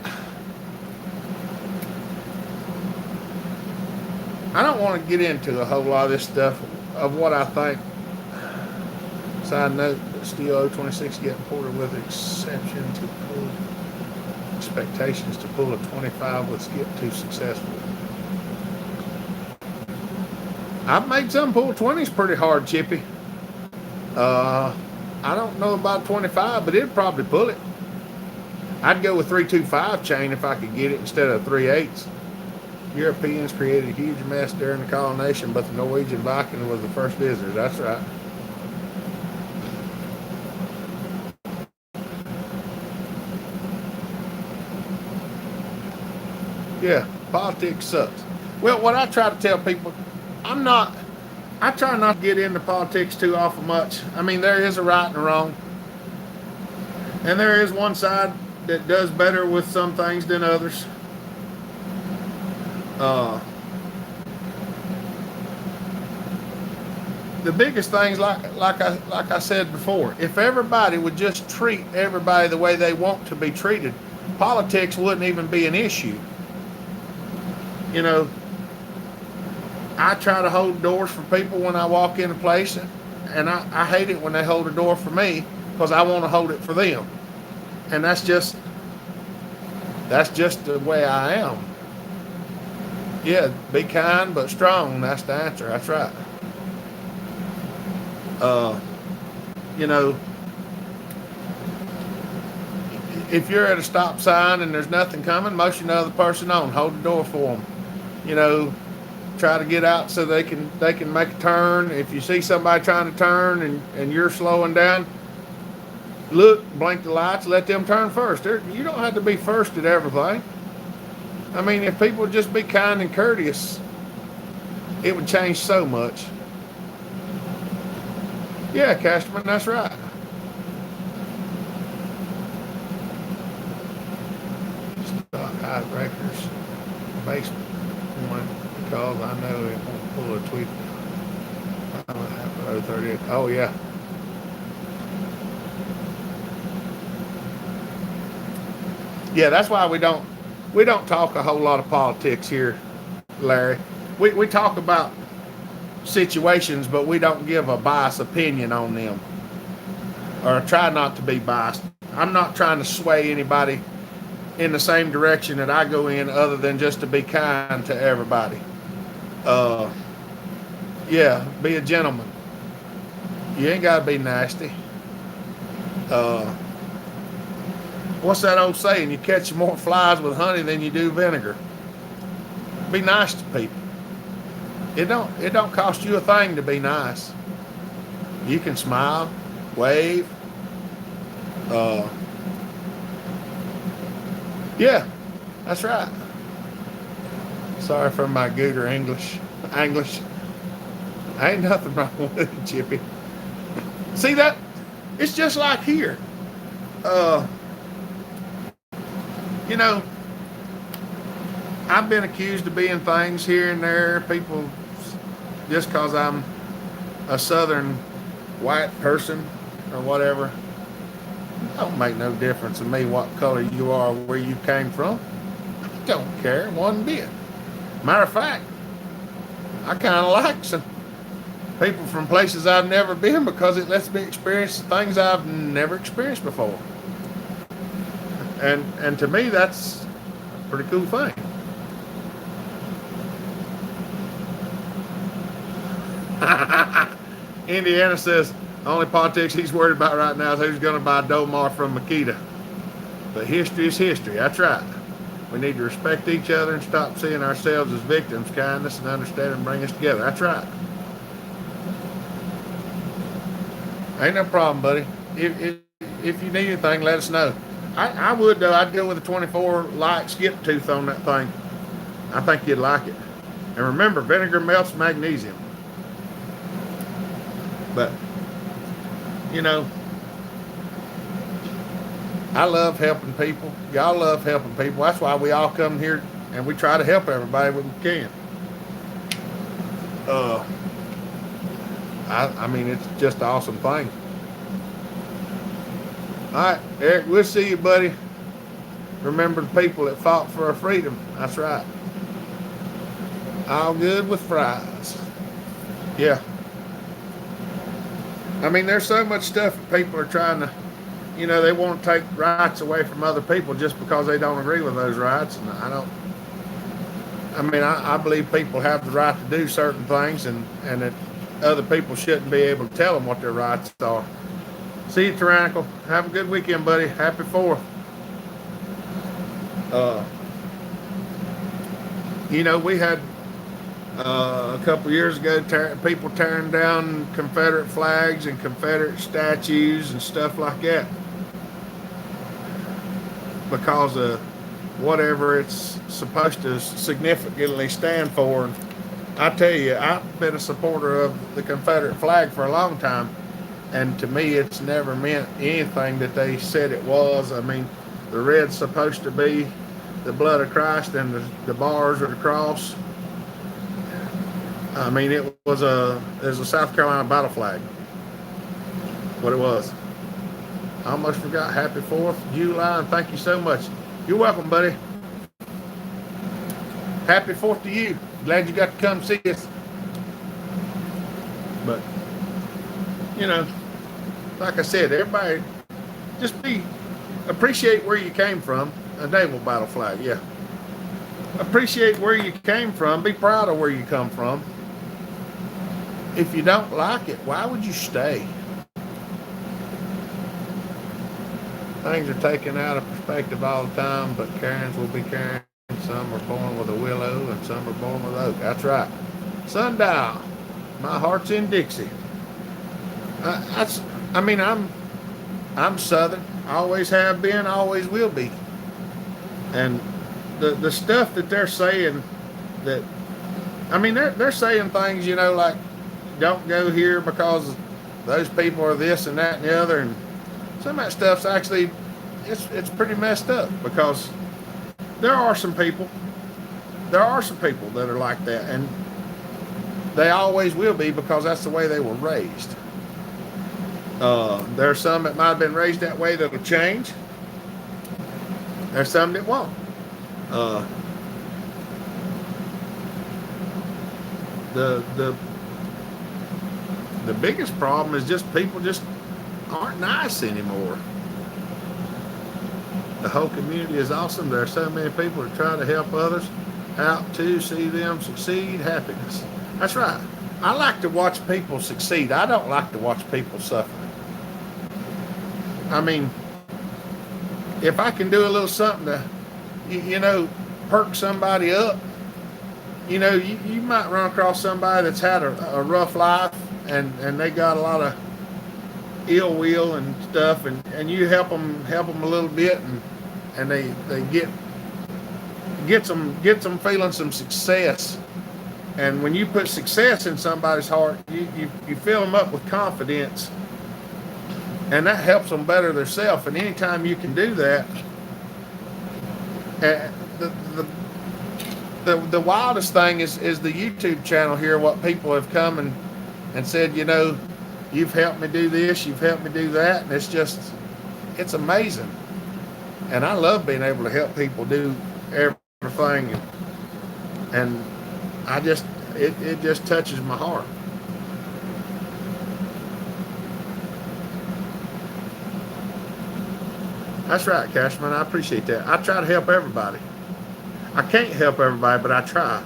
I don't want to get into a whole lot of this stuff of what I think. Side note, Steel 026 getting ported with exception to pull expectations to pull a 25 with skip too successful. I've made some pull 20s pretty hard, Chippy. I don't know about 25, but it'd probably pull it. I'd go with 325 chain if I could get it instead of 3/8. Europeans created a huge mess during the colonization, but the Norwegian Viking was the first visitor. That's right. Yeah, politics sucks. Well, what I try to tell people, I try not to get into politics too awful much. I mean, there is a right and a wrong. And there is one side that does better with some things than others. The biggest things, like I said before, if everybody would just treat everybody the way they want to be treated, politics wouldn't even be an issue. You know, I try to hold doors for people when I walk in a place, and I hate it when they hold a door for me because I want to hold it for them. And that's just the way I am. Yeah, be kind but strong. That's the answer. That's right. You know, if you're at a stop sign and there's nothing coming, motion the other person on. Hold the door for them. You know, try to get out so they can make a turn. If you see somebody trying to turn and you're slowing down, look, blink the lights, let them turn first. You don't have to be first at everything. I mean, if people would just be kind and courteous, it would change so much. Yeah, Cashman, that's right. Stock high breakers, basement one, because I know it won't pull a tweet. I'm gonna have 038. Oh yeah. Yeah, that's why we don't talk a whole lot of politics here, Larry. We talk about situations, but we don't give a biased opinion on them, or try not to be biased. I'm not trying to sway anybody in the same direction that I go in, other than just to be kind to everybody. Yeah, be a gentleman. You ain't got to be nasty. What's that old saying? You catch more flies with honey than you do vinegar. Be nice to people. It don't cost you a thing to be nice. You can smile, wave. Yeah, that's right. Sorry for my gooder English. Ain't nothing wrong with it, Chippy. See that? It's just like here. You know, I've been accused of being things here and there. People, just because I'm a southern white person or whatever, it don't make no difference to me what color you are or where you came from. I don't care one bit. Matter of fact, I kind of like some people from places I've never been because it lets me experience things I've never experienced before. And to me, that's a pretty cool thing. Indiana says the only politics he's worried about right now is who's going to buy Domar from Makita. But history is history. That's right. We need to respect each other and stop seeing ourselves as victims. Kindness and understanding bring us together. That's right. Ain't no problem, buddy. If you need anything, let us know. I would, though. I'd go with a 24 light skip tooth on that thing. I think you'd like it. And remember, vinegar melts magnesium. But, you know, I love helping people. Y'all love helping people. That's why we all come here and we try to help everybody when we can. I mean, it's just an awesome thing. All right, Eric, we'll see you, buddy. Remember the people that fought for our freedom. That's right. All good with fries. Yeah. I mean, there's so much stuff that people are trying to, you know, they want to take rights away from other people just because they don't agree with those rights. And I believe people have the right to do certain things, and that other people shouldn't be able to tell them what their rights are. See you, Tyrannical. Have a good weekend, buddy. Happy 4th. You know, we had a couple years ago people tearing down Confederate flags and Confederate statues and stuff like that because of whatever it's supposed to significantly stand for. And I tell you, I've been a supporter of the Confederate flag for a long time, and to me it's never meant anything that they said it was. I mean, the red's supposed to be the blood of Christ, and the bars are the cross. I mean, it was a South Carolina battle flag. What it was. I almost forgot. Happy 4th of July, and thank you so much. You're welcome, buddy. Happy 4th to you. Glad you got to come see us. But, you know, like I said, everybody just appreciate where you came from. A naval battle flag, yeah. Appreciate where you came from. Be proud of where you come from. If you don't like it, why would you stay? Things are taken out of perspective all the time, but Karens will be Karens. Some are born with a willow and some are born with oak. That's right. Sundial. My heart's in Dixie. I'm Southern. Always have been, always will be. And the stuff that they're saying, that, I mean, they're saying things, you know, like, don't go here because those people are this and that and the other. And some of that stuff's actually, it's pretty messed up, because there are some people that are like that, and they always will be, because that's the way they were raised. There are some that might have been raised that way that'll change. There's some that won't. The biggest problem is just people just aren't nice anymore. The whole community is awesome. There are so many people that try to help others out to see them succeed. Happiness. That's right. I like to watch people succeed. I don't like to watch people suffer. I mean, if I can do a little something to, you know, perk somebody up, you know, you might run across somebody that's had a rough life, and they got a lot of ill will and stuff, and you help them a little bit, and they get them feeling some success. And when you put success in somebody's heart, you fill them up with confidence, and that helps them better themselves. And anytime you can do that, the wildest thing is the YouTube channel here. What people have come and said, you know, you've helped me do this, you've helped me do that, and it's amazing. And I love being able to help people do everything, and it just touches my heart. That's right, Cashman. I appreciate that. I try to help everybody. I can't help everybody, but I try.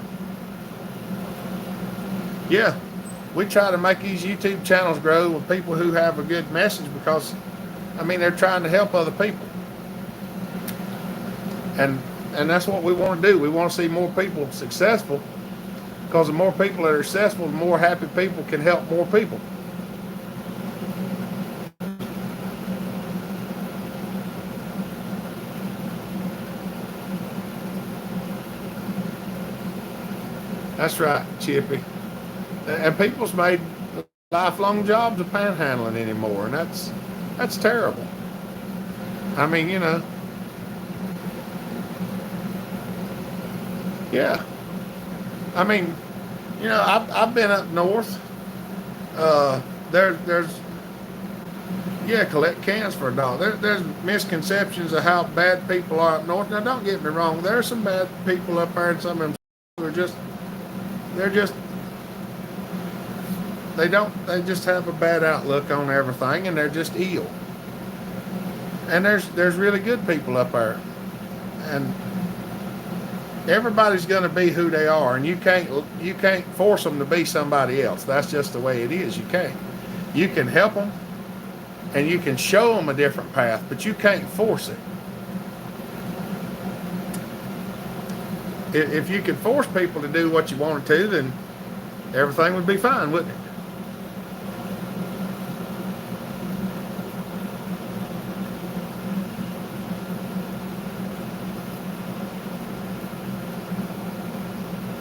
Yeah, we try to make these YouTube channels grow with people who have a good message, because, I mean, they're trying to help other people. and and that's what we want to do. We want to see more people successful, because the more people that are successful, the more happy people can help more people. That's right, Chippy. And people's made lifelong jobs of panhandling anymore, and that's terrible. I mean, yeah. I mean, I've been up north. There's yeah, collect cans for a dollar. There's misconceptions of how bad people are up north. Now, don't get me wrong. There's some bad people up there, and some of them who are they're just they just have a bad outlook on everything, and they're just ill. And there's really good people up there, and everybody's going to be who they are, and you can't force them to be somebody else. That's just the way it is. You can't. You can help them, and you can show them a different path, but you can't force it. If you could force people to do what you wanted to, then everything would be fine, wouldn't it?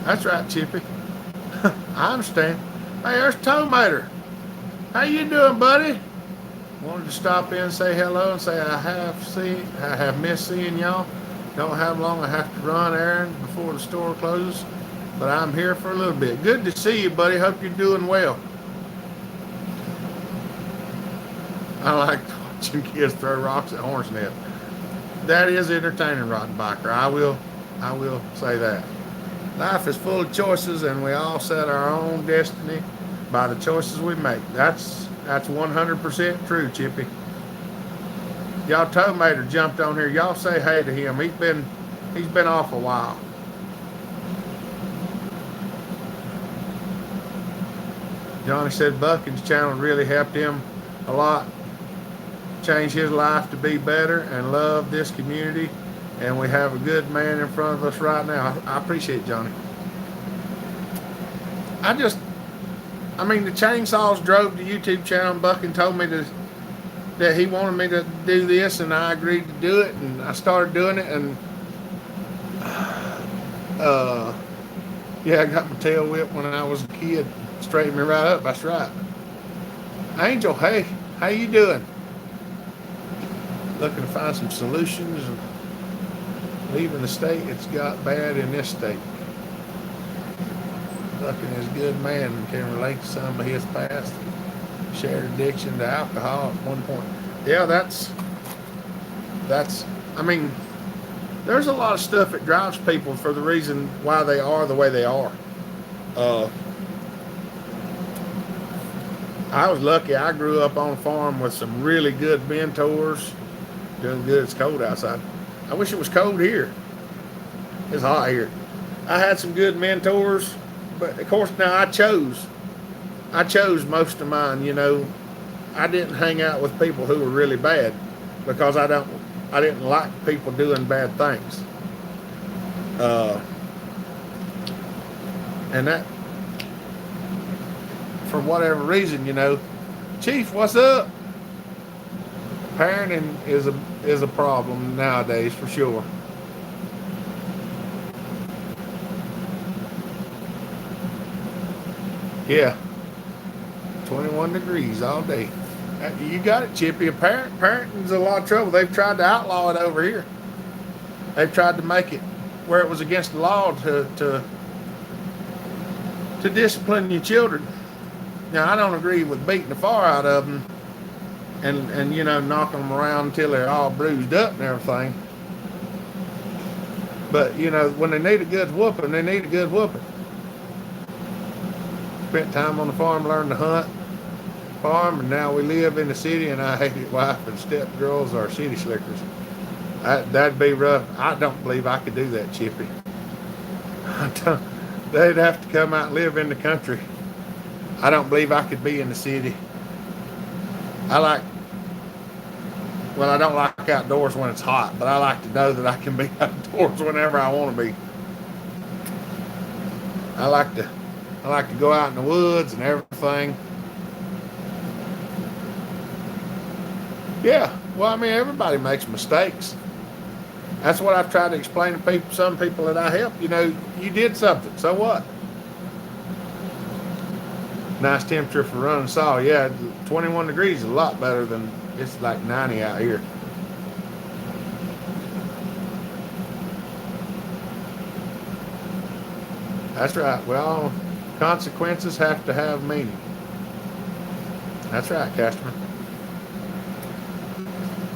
That's right, Chippy. I understand. Hey, there's Tomater. How you doing, buddy? Wanted to stop in and say hello and say I have missed seeing y'all. Don't have long. I have to run errands before the store closes, but I'm here for a little bit. Good to see you, buddy. Hope you're doing well. I like watching kids throw rocks at hornet's nest. That is entertaining, Rotten Biker. I will say that. Life is full of choices, and we all set our own destiny by the choices we make. That's 100% true, Chippy. Y'all, Tomater jumped on here. Y'all say hey to him. He's been off a while. Johnny said Buckin's channel really helped him a lot, change his life to be better, and love this community. And we have a good man in front of us right now. I appreciate it, Johnny. I mean, the Chainsaws drove the YouTube channel, and Buckin told me that he wanted me to do this, and I agreed to do it, and I started doing it, and yeah, I got my tail whipped when I was a kid. Straightened me right up. That's right. Angel, hey, how you doing? Looking to find some solutions. Leaving the state, it's got bad in this state. Buckin is a good man and can relate to some of his past. Shared addiction to alcohol at one point. Yeah, I mean, there's a lot of stuff that drives people for the reason why they are the way they are. I was lucky. I grew up on a farm with some really good mentors. Doing good. It's cold outside. I wish it was cold here. It's hot here. I had some good mentors, but of course now I chose most of mine. I didn't hang out with people who were really bad because I didn't like people doing bad things. And that, for whatever reason, Chief, what's up? Parenting is a problem nowadays for sure. Yeah, 21 degrees all day. You got it, Chippy. Parenting's a lot of trouble. They've tried to outlaw it over here. They've tried to make it where it was against the law to discipline your children. Now, I don't agree with beating the far out of them and knocking them around until they're all bruised up and everything. But, when they need a good whooping, they need a good whooping. Spent time on the farm, learned to hunt, farm, and now we live in the city, and I hate it. Wife and stepgirls are city slickers. That'd be rough. I don't believe I could do that, Chippy. They'd have to come out and live in the country. I don't believe I could be in the city. Well, I don't like outdoors when it's hot, but I like to know that I can be outdoors whenever I want to be. I like to I like to go out in the woods and everything. Yeah, well, I mean, everybody makes mistakes. That's what I've tried to explain to people. Some people that I help, you did something. So what? Nice temperature for running saw. Yeah, 21 degrees is a lot better than it's like 90 out here. That's right. Well, consequences have to have meaning. That's right, Casterman.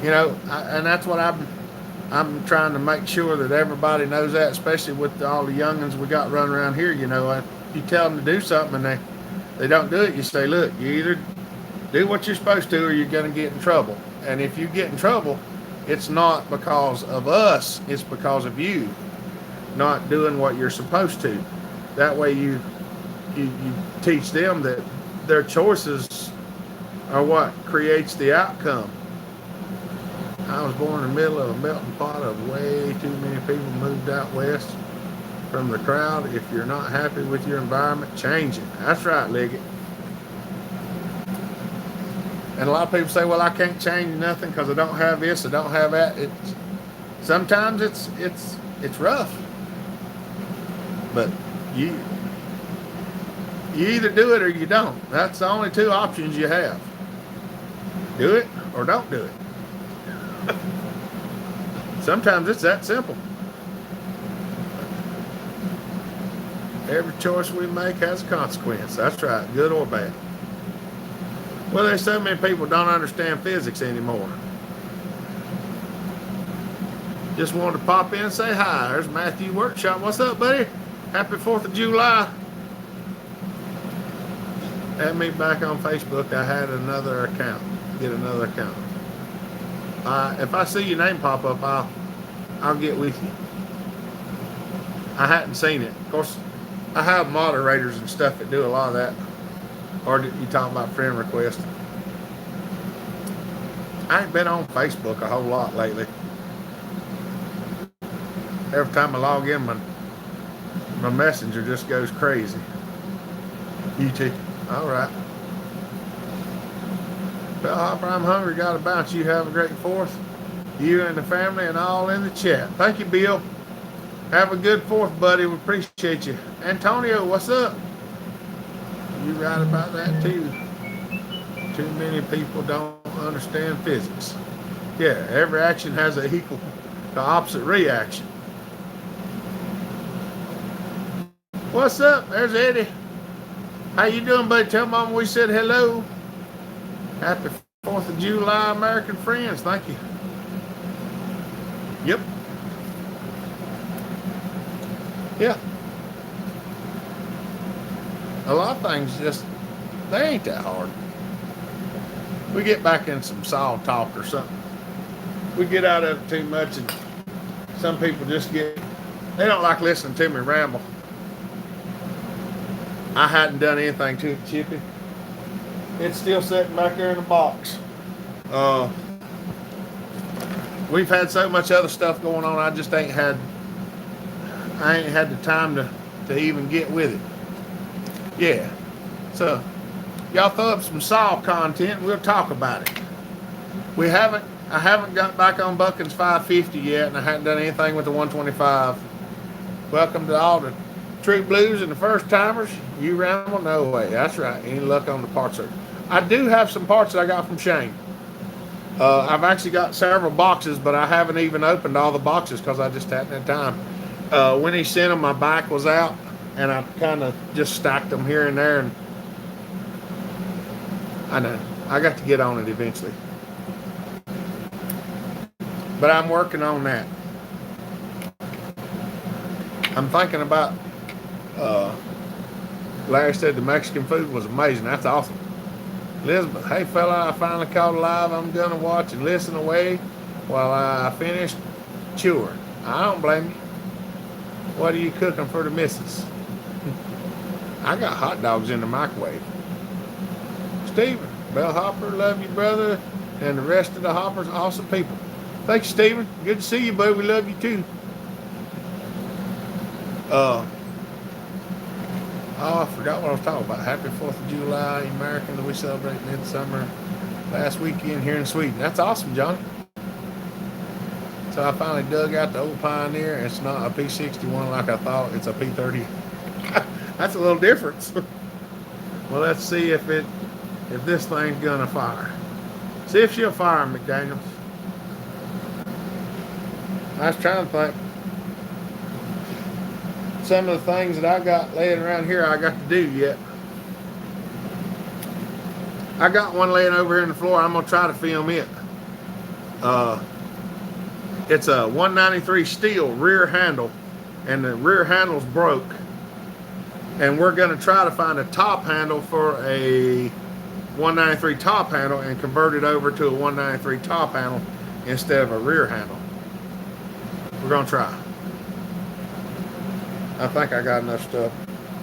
And that's what I'm trying to make sure that everybody knows that, especially with all the youngins we got running around here. You tell them to do something and they don't do it. You say, look, you either do what you're supposed to or you're going to get in trouble. And if you get in trouble, it's not because of us, it's because of you not doing what you're supposed to. That way you teach them that their choices are what creates the outcome. I was born in the middle of a melting pot of way too many people moved out west from the crowd. If you're not happy with your environment, change it. That's right, Liggett. And a lot of people say, well, I can't change nothing because I don't have this, I don't have that. Sometimes it's rough. But you either do it or you don't. That's the only two options you have. Do it or don't do it. Sometimes it's that simple. Every choice we make has a consequence. That's right, good or bad. Well, there's so many people don't understand physics anymore. Just wanted to pop in and say hi. There's Matthew Workshop. What's up, buddy? Happy 4th of July. Add me back on Facebook. I had another account. Get another account. If I see your name pop up, I'll get with you. I hadn't seen it. Of course, I have moderators and stuff that do a lot of that. Or you talking about friend requests? I ain't been on Facebook a whole lot lately. Every time I log in, my messenger just goes crazy. UT. All right. Bell Hopper, I'm hungry. Got to bounce. You have a great 4th. You and the family and all in the chat. Thank you, Bill. Have a good 4th, buddy. We appreciate you. Antonio, what's up? You right about that, too. Too many people don't understand physics. Yeah, every action has an equal to opposite reaction. What's up? There's Eddie. How you doing, buddy? Tell Mama we said hello. Happy 4th of July, American friends. Thank you. Yep. Yeah. A lot of things they ain't that hard. We get back in some saw talk or something. We get out of it too much, and some people they don't like listening to me ramble. I hadn't done anything to it, Chippy. It's still sitting back there in the box. We've had so much other stuff going on, I ain't had the time to even get with it. Yeah. So, y'all throw up some saw content and we'll talk about it. I haven't got back on Buckins 550 yet, and I haven't done anything with the 125. Welcome to all the True Blues and the first timers. You ramble? No way. That's right. Any luck on the parts search? I do have some parts that I got from Shane. I've actually got several boxes, but I haven't even opened all the boxes because I just hadn't had time. When he sent them, my back was out, and I kind of just stacked them here and there. And I know I got to get on it eventually, but I'm working on that. I'm thinking about. Larry said the Mexican food was amazing. That's awesome. Elizabeth, hey fella, I finally caught live. I'm gonna watch and listen away while I finish chewing. I don't blame you. What are you cooking for the missus? I got hot dogs in the microwave. Steven, bellhopper, love you, brother. And the rest of the hoppers, awesome people. Thanks, Stephen. Good to see you, buddy. We love you too. Uh, oh, I forgot what I was talking about. Happy 4th of July, American, that we celebrate midsummer last weekend here in Sweden. That's awesome, Johnny. So I finally dug out the old Pioneer. It's not a P61 like I thought. It's a P30. That's a little difference. Well, let's see if this thing's gonna fire. See if she'll fire, McDaniels. I was trying to think. Some of the things that I got laying around here I got to do yet. I got one laying over here on the floor. I'm gonna try to film it. It's a 193 steel rear handle, and the rear handle's broke. And we're gonna try to find a top handle for a 193 top handle and convert it over to a 193 top handle instead of a rear handle. We're gonna try. I think I got enough stuff.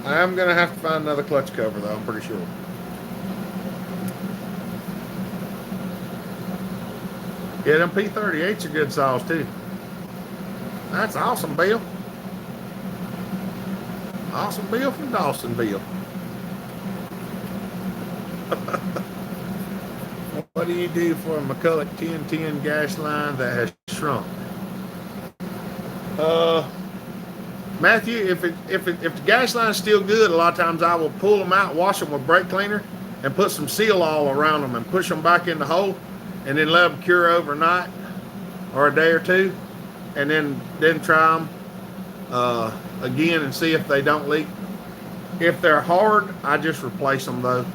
I am gonna have to find another clutch cover though, I'm pretty sure. Yeah, them P38s are good saws too. That's awesome, Bill. Awesome Bill from Dawsonville. What do you do for a McCulloch 1010 gas line that has shrunk? Matthew, if the gas line's still good, a lot of times I will pull them out, wash them with brake cleaner, and put some seal all around them and push them back in the hole, and then let them cure overnight or a day or two, and then try them again and see if they don't leak. If they're hard, I just replace them though.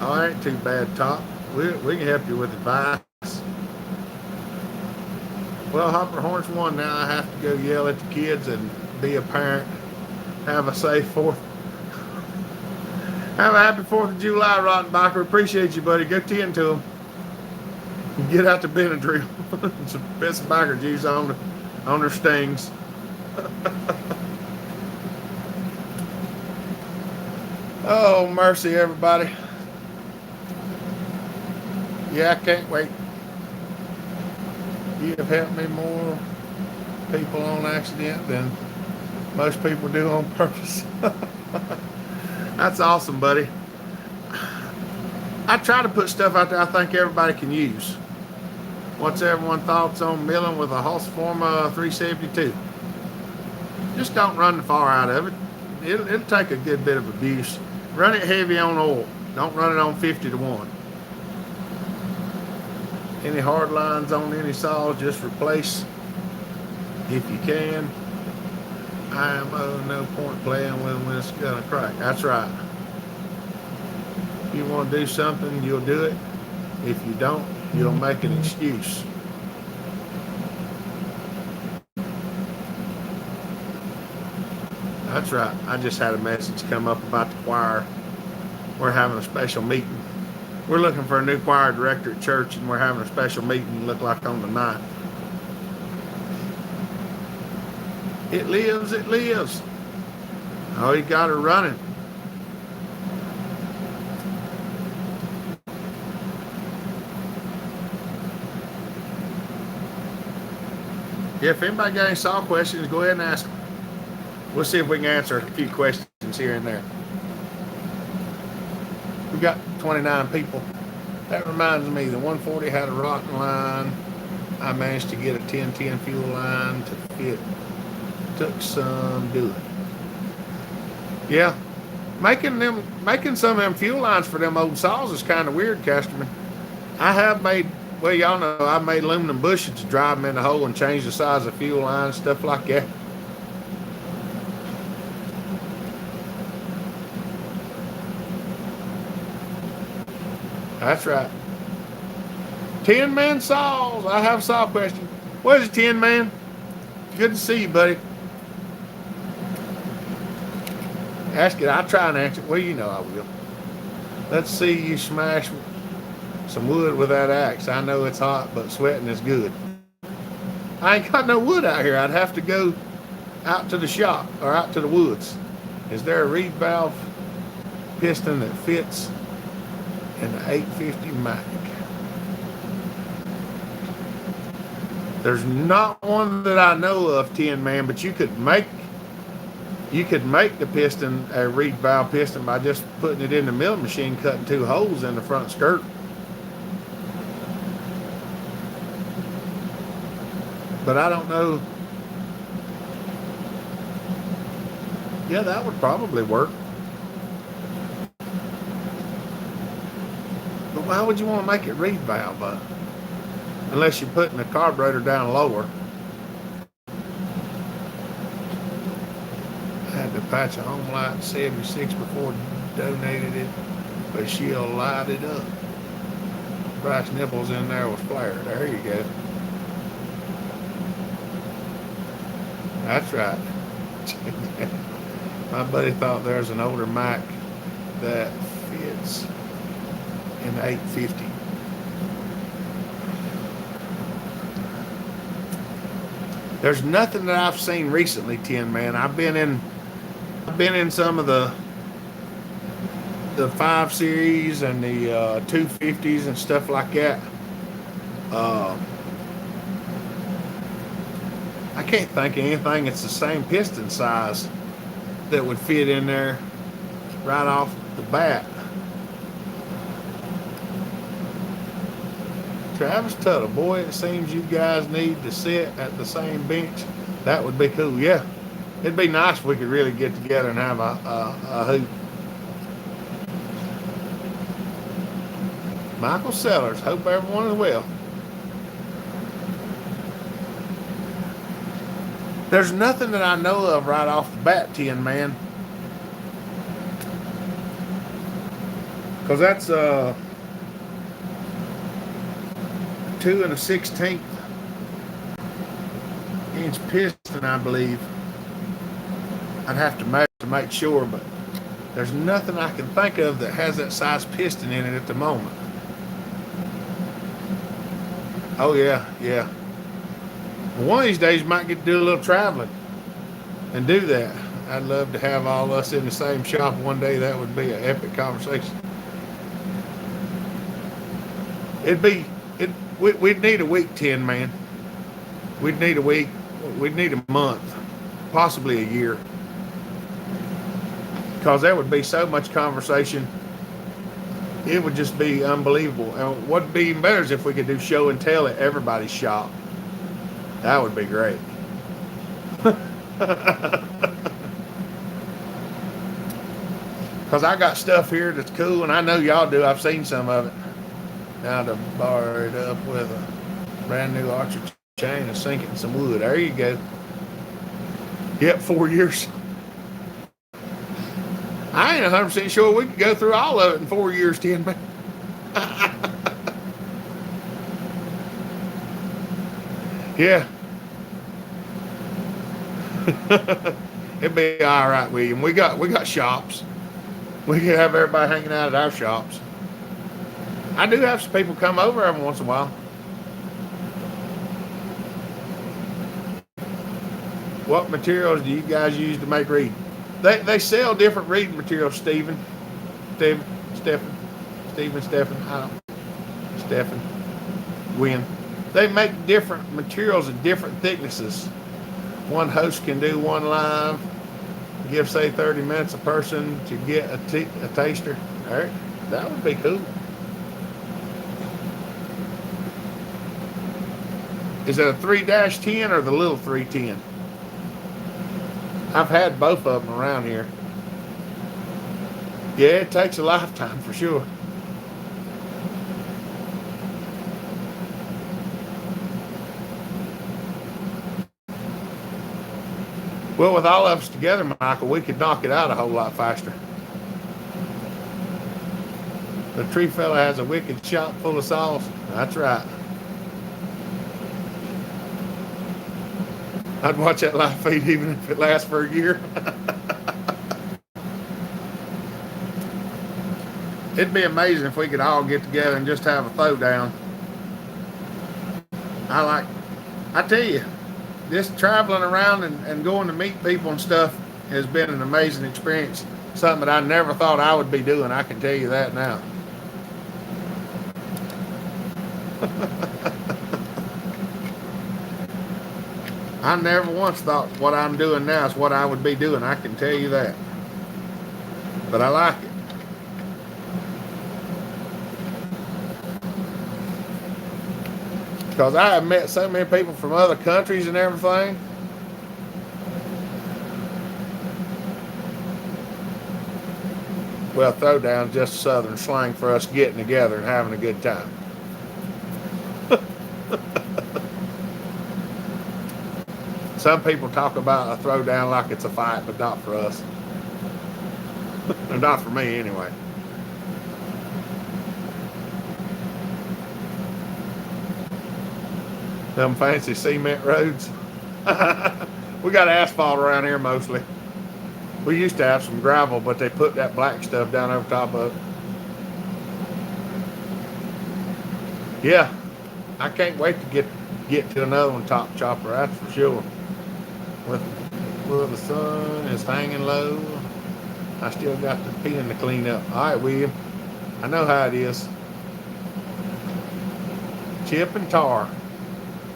Oh, that ain't too bad, Top. We can help you with advice. Well, Hopper Horns won. Now I have to go yell at the kids and be a parent. Have a safe 4th. Have a happy 4th of July, Rottenbacher. Appreciate you, buddy. Go tend to them. Get out the Benadryl. Some best biker juice on their stings. Oh, mercy, everybody. Yeah, I can't wait. You have helped me more people on accident than most people do on purpose. That's awesome, buddy. I try to put stuff out there I think everybody can use. What's everyone's thoughts on milling with a Husqvarna 372? Just don't run the far out of it. It'll take a good bit of abuse. Run it heavy on oil. Don't run it on 50 to 1. Any hard lines on any saws, just replace if you can. IMO, no point playing with them when it's gonna crack. That's right. If you want to do something, you'll do it. If you don't, you'll make an excuse. That's right. I just had a message come up about the choir. We're having a special meeting. We're looking for a new choir director at church, and we're having a special meeting, look like on the 9th. It lives, it lives. Oh, you got her running. Yeah, if anybody got any saw questions, go ahead and ask them. We'll see if we can answer a few questions here and there. We got 29 people. That reminds me, the 140 had a rotten line. I managed to get a 1010 fuel line to fit. Took some doing. Yeah, making some of them fuel lines for them old saws is kind of weird, customer. I have made, well, y'all know I've made aluminum bushings to drive them in the hole and change the size of fuel lines, stuff like that. That's right. 10-man saws. I have a saw question. What is it, 10-man? Good to see you, buddy. Ask it. I'll try and answer it. Well, you know I will. Let's see you smash some wood with that axe. I know it's hot, but sweating is good. I ain't got no wood out here. I'd have to go out to the shop or out to the woods. Is there a reed valve piston that fits in the 850 Mac. There's not one that I know of, Tin Man, but you could make the piston a reed valve piston by just putting it in the milling machine, cutting 2 holes in the front skirt. But I don't know. Yeah, that would probably work. But why would you want to make it reed valve, unless you're putting the carburetor down lower? I had to patch a home light 76 before donated it, but she'll light it up. Brass nipples in there was flared. There you go. That's right. My buddy thought there's an older Mac that fits in 850. There's nothing that I've seen recently, Tin Man. I've been in some of the 5 Series and the 250s and stuff like that. I can't think of anything that's the same piston size that would fit in there right off the bat. Travis Tuttle, boy, it seems you guys need to sit at the same bench. That would be cool. Yeah, it'd be nice if we could really get together and have a hoot. Michael Sellers, hope everyone is well. There's nothing that I know of right off the bat, Tin Man. Because that's 2 1/16 inch piston, I believe. I'd have to measure to make sure, but there's nothing I can think of that has that size piston in it at the moment. Oh yeah, yeah. One of these days, you might get to do a little traveling and do that. I'd love to have all of us in the same shop one day. That would be an epic conversation. We'd need a week, Tin Man. We'd need a week. We'd need a month, possibly a year, because there would be so much conversation. It would just be unbelievable. And what'd be even better is if we could do show and tell at everybody's shop. That would be great. Because I got stuff here that's cool, and I know y'all do. I've seen some of it. Now to bar it up with a brand new Archer chain and sink it in some wood. There you go. Yep, 4 years. I ain't 100% sure we could go through all of it in 4 years, Tin Man. Yeah. It'd be all right, William. We got shops. We could have everybody hanging out at our shops. I do have some people come over every once in a while. What materials do you guys use to make reed? They sell different reed materials, Stephen, Win. They make different materials of different thicknesses. One host can do one live, give say 30 minutes a person to get a taster. All right, that would be cool. Is it a 3-10 or the little 310? I've had both of them around here. Yeah, it takes a lifetime for sure. Well, with all of us together, Michael, we could knock it out a whole lot faster. The tree fella has a wicked shop full of saws. That's right. I'd watch that live feed even if it lasts for a year. It'd be amazing if we could all get together and just have a throwdown. I tell you, just traveling around and going to meet people and stuff has been an amazing experience. something that I never thought I would be doing. I can tell you that now. I never once thought what I'm doing now is what I would be doing. I can tell you that. But I like it. Because I have met so many people from other countries and everything. Well, throwdown's just southern slang for us getting together and having a good time. Some people talk about a throwdown like it's a fight, but not for us. Not for me, anyway. Them fancy cement roads. We got asphalt around here mostly. We used to have some gravel, but they put that black stuff down over top of it. Yeah, I can't wait to get to another one top chopper, that's for sure. With the sun is hanging low, I still got the peeling to clean up. All right, William, I know how it is. Chip and tar.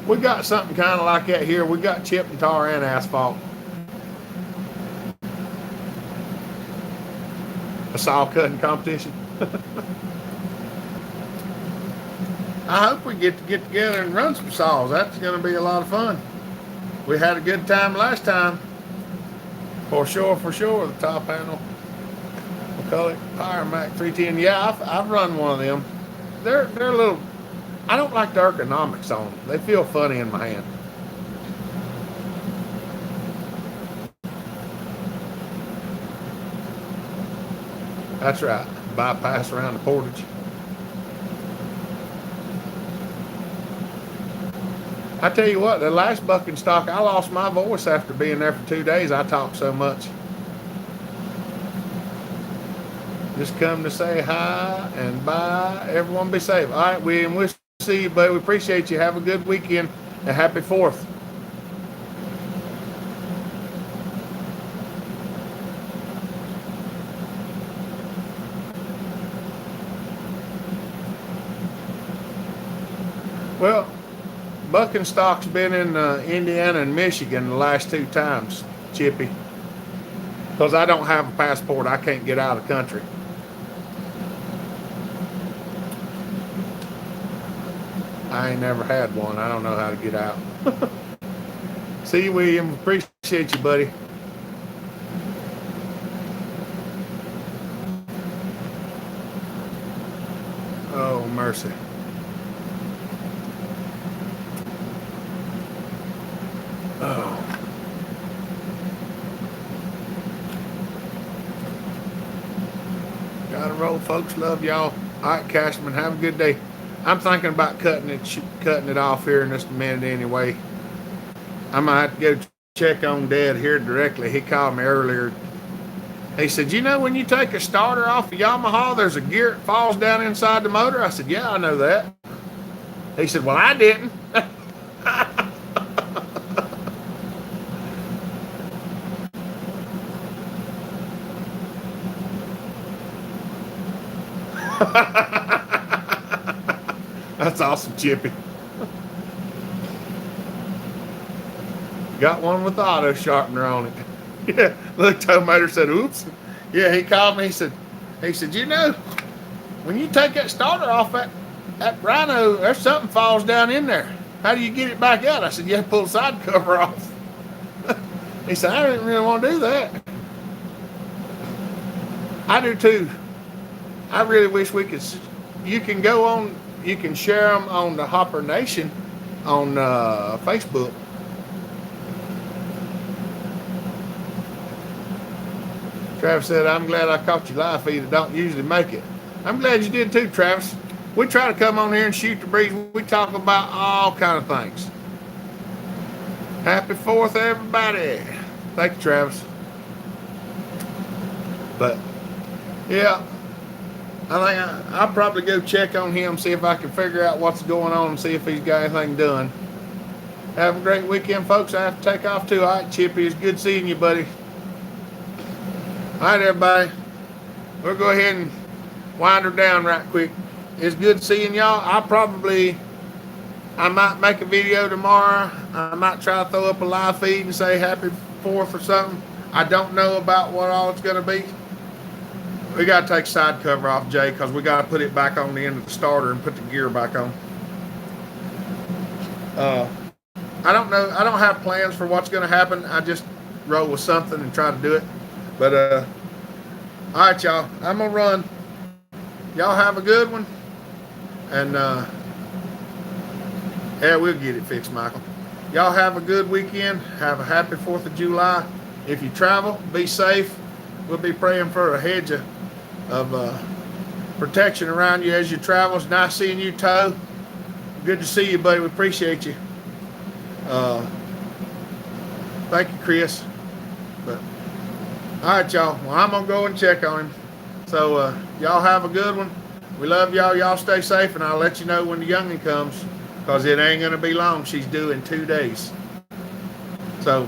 We got something kind of like that here. We got chip and tar and asphalt. A saw cutting competition. I hope we get together and run some saws. That's going to be a lot of fun. We had a good time last time. For sure, the top panel. We'll call it Power Mac 310. Yeah, I've run one of them. They're a little, I don't like the ergonomics on them. They feel funny in my hand. That's right. Bypass around the portage. I tell you what, the last bucking stock, I lost my voice after being there for 2 days. I talked so much. Just come to say hi and bye. Everyone be safe. All right, William, we'll see you, buddy. We appreciate you. Have a good weekend and happy 4th. Well, bucking stock's been in Indiana and Michigan the last 2 times, Chippy. Because I don't have a passport, I can't get out of the country. I ain't never had one. I don't know how to get out. See you, William. Appreciate you, buddy. Oh, mercy. Oh. Gotta roll, folks. Love y'all. All right, Cashman, have a good day. I'm thinking about cutting it off here in just a minute anyway. I might have to go check on Dad here directly. He called me earlier. He said, you know, when you take a starter off a Yamaha, there's a gear that falls down inside the motor? I said, yeah, I know that. He said, well, I didn't. That's awesome, Chippy. Got one with the auto sharpener on it. Yeah, look, Tomato said, oops. Yeah, he called me. He said, you know, when you take that starter off that Rhino, there's something falls down in there. How do you get it back out? I said, you have to pull the side cover off. He said, I didn't really want to do that. I do too. I really wish we could. You can go on. You can share them on the Hopper Nation on Facebook. Travis said, I'm glad I caught you live feed. I don't usually make it. I'm glad you did too, Travis. We try to come on here and shoot the breeze. We talk about all kind of things. Happy 4th, everybody. Thank you, Travis. But, yeah. I think I'll probably go check on him, see if I can figure out what's going on and see if he's got anything done. Have a great weekend, folks. I have to take off too. All right, Chippy, it's good seeing you, buddy. All right, everybody. We'll go ahead and wind her down right quick. It's good seeing y'all. I might make a video tomorrow. I might try to throw up a live feed and say happy 4th or something. I don't know about what all it's going to be. We got to take side cover off, Jay, because we got to put it back on the end of the starter and put the gear back on. I don't know. I don't have plans for what's going to happen. I just roll with something and try to do it. But, all right, y'all. I'm going to run. Y'all have a good one. And, yeah, we'll get it fixed, Michael. Y'all have a good weekend. Have a happy 4th of July. If you travel, be safe. We'll be praying for a hedge of protection around you as you travel. It's nice seeing you, Toe. Good to see you, buddy. We appreciate you. Thank you, Chris. But all right, y'all. Well, I'm gonna go and check on him. So y'all have a good one. We love y'all. Y'all stay safe, and I'll let you know when the youngin' comes, because it ain't gonna be long. She's due in 2 days. So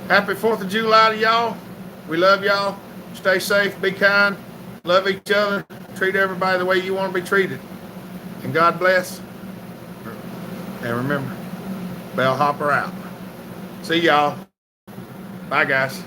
happy 4th of July to y'all. We love y'all. Stay safe. Be kind. Love each other. Treat everybody the way you want to be treated. And God bless. And remember, bellhopper out. See y'all. Bye, guys.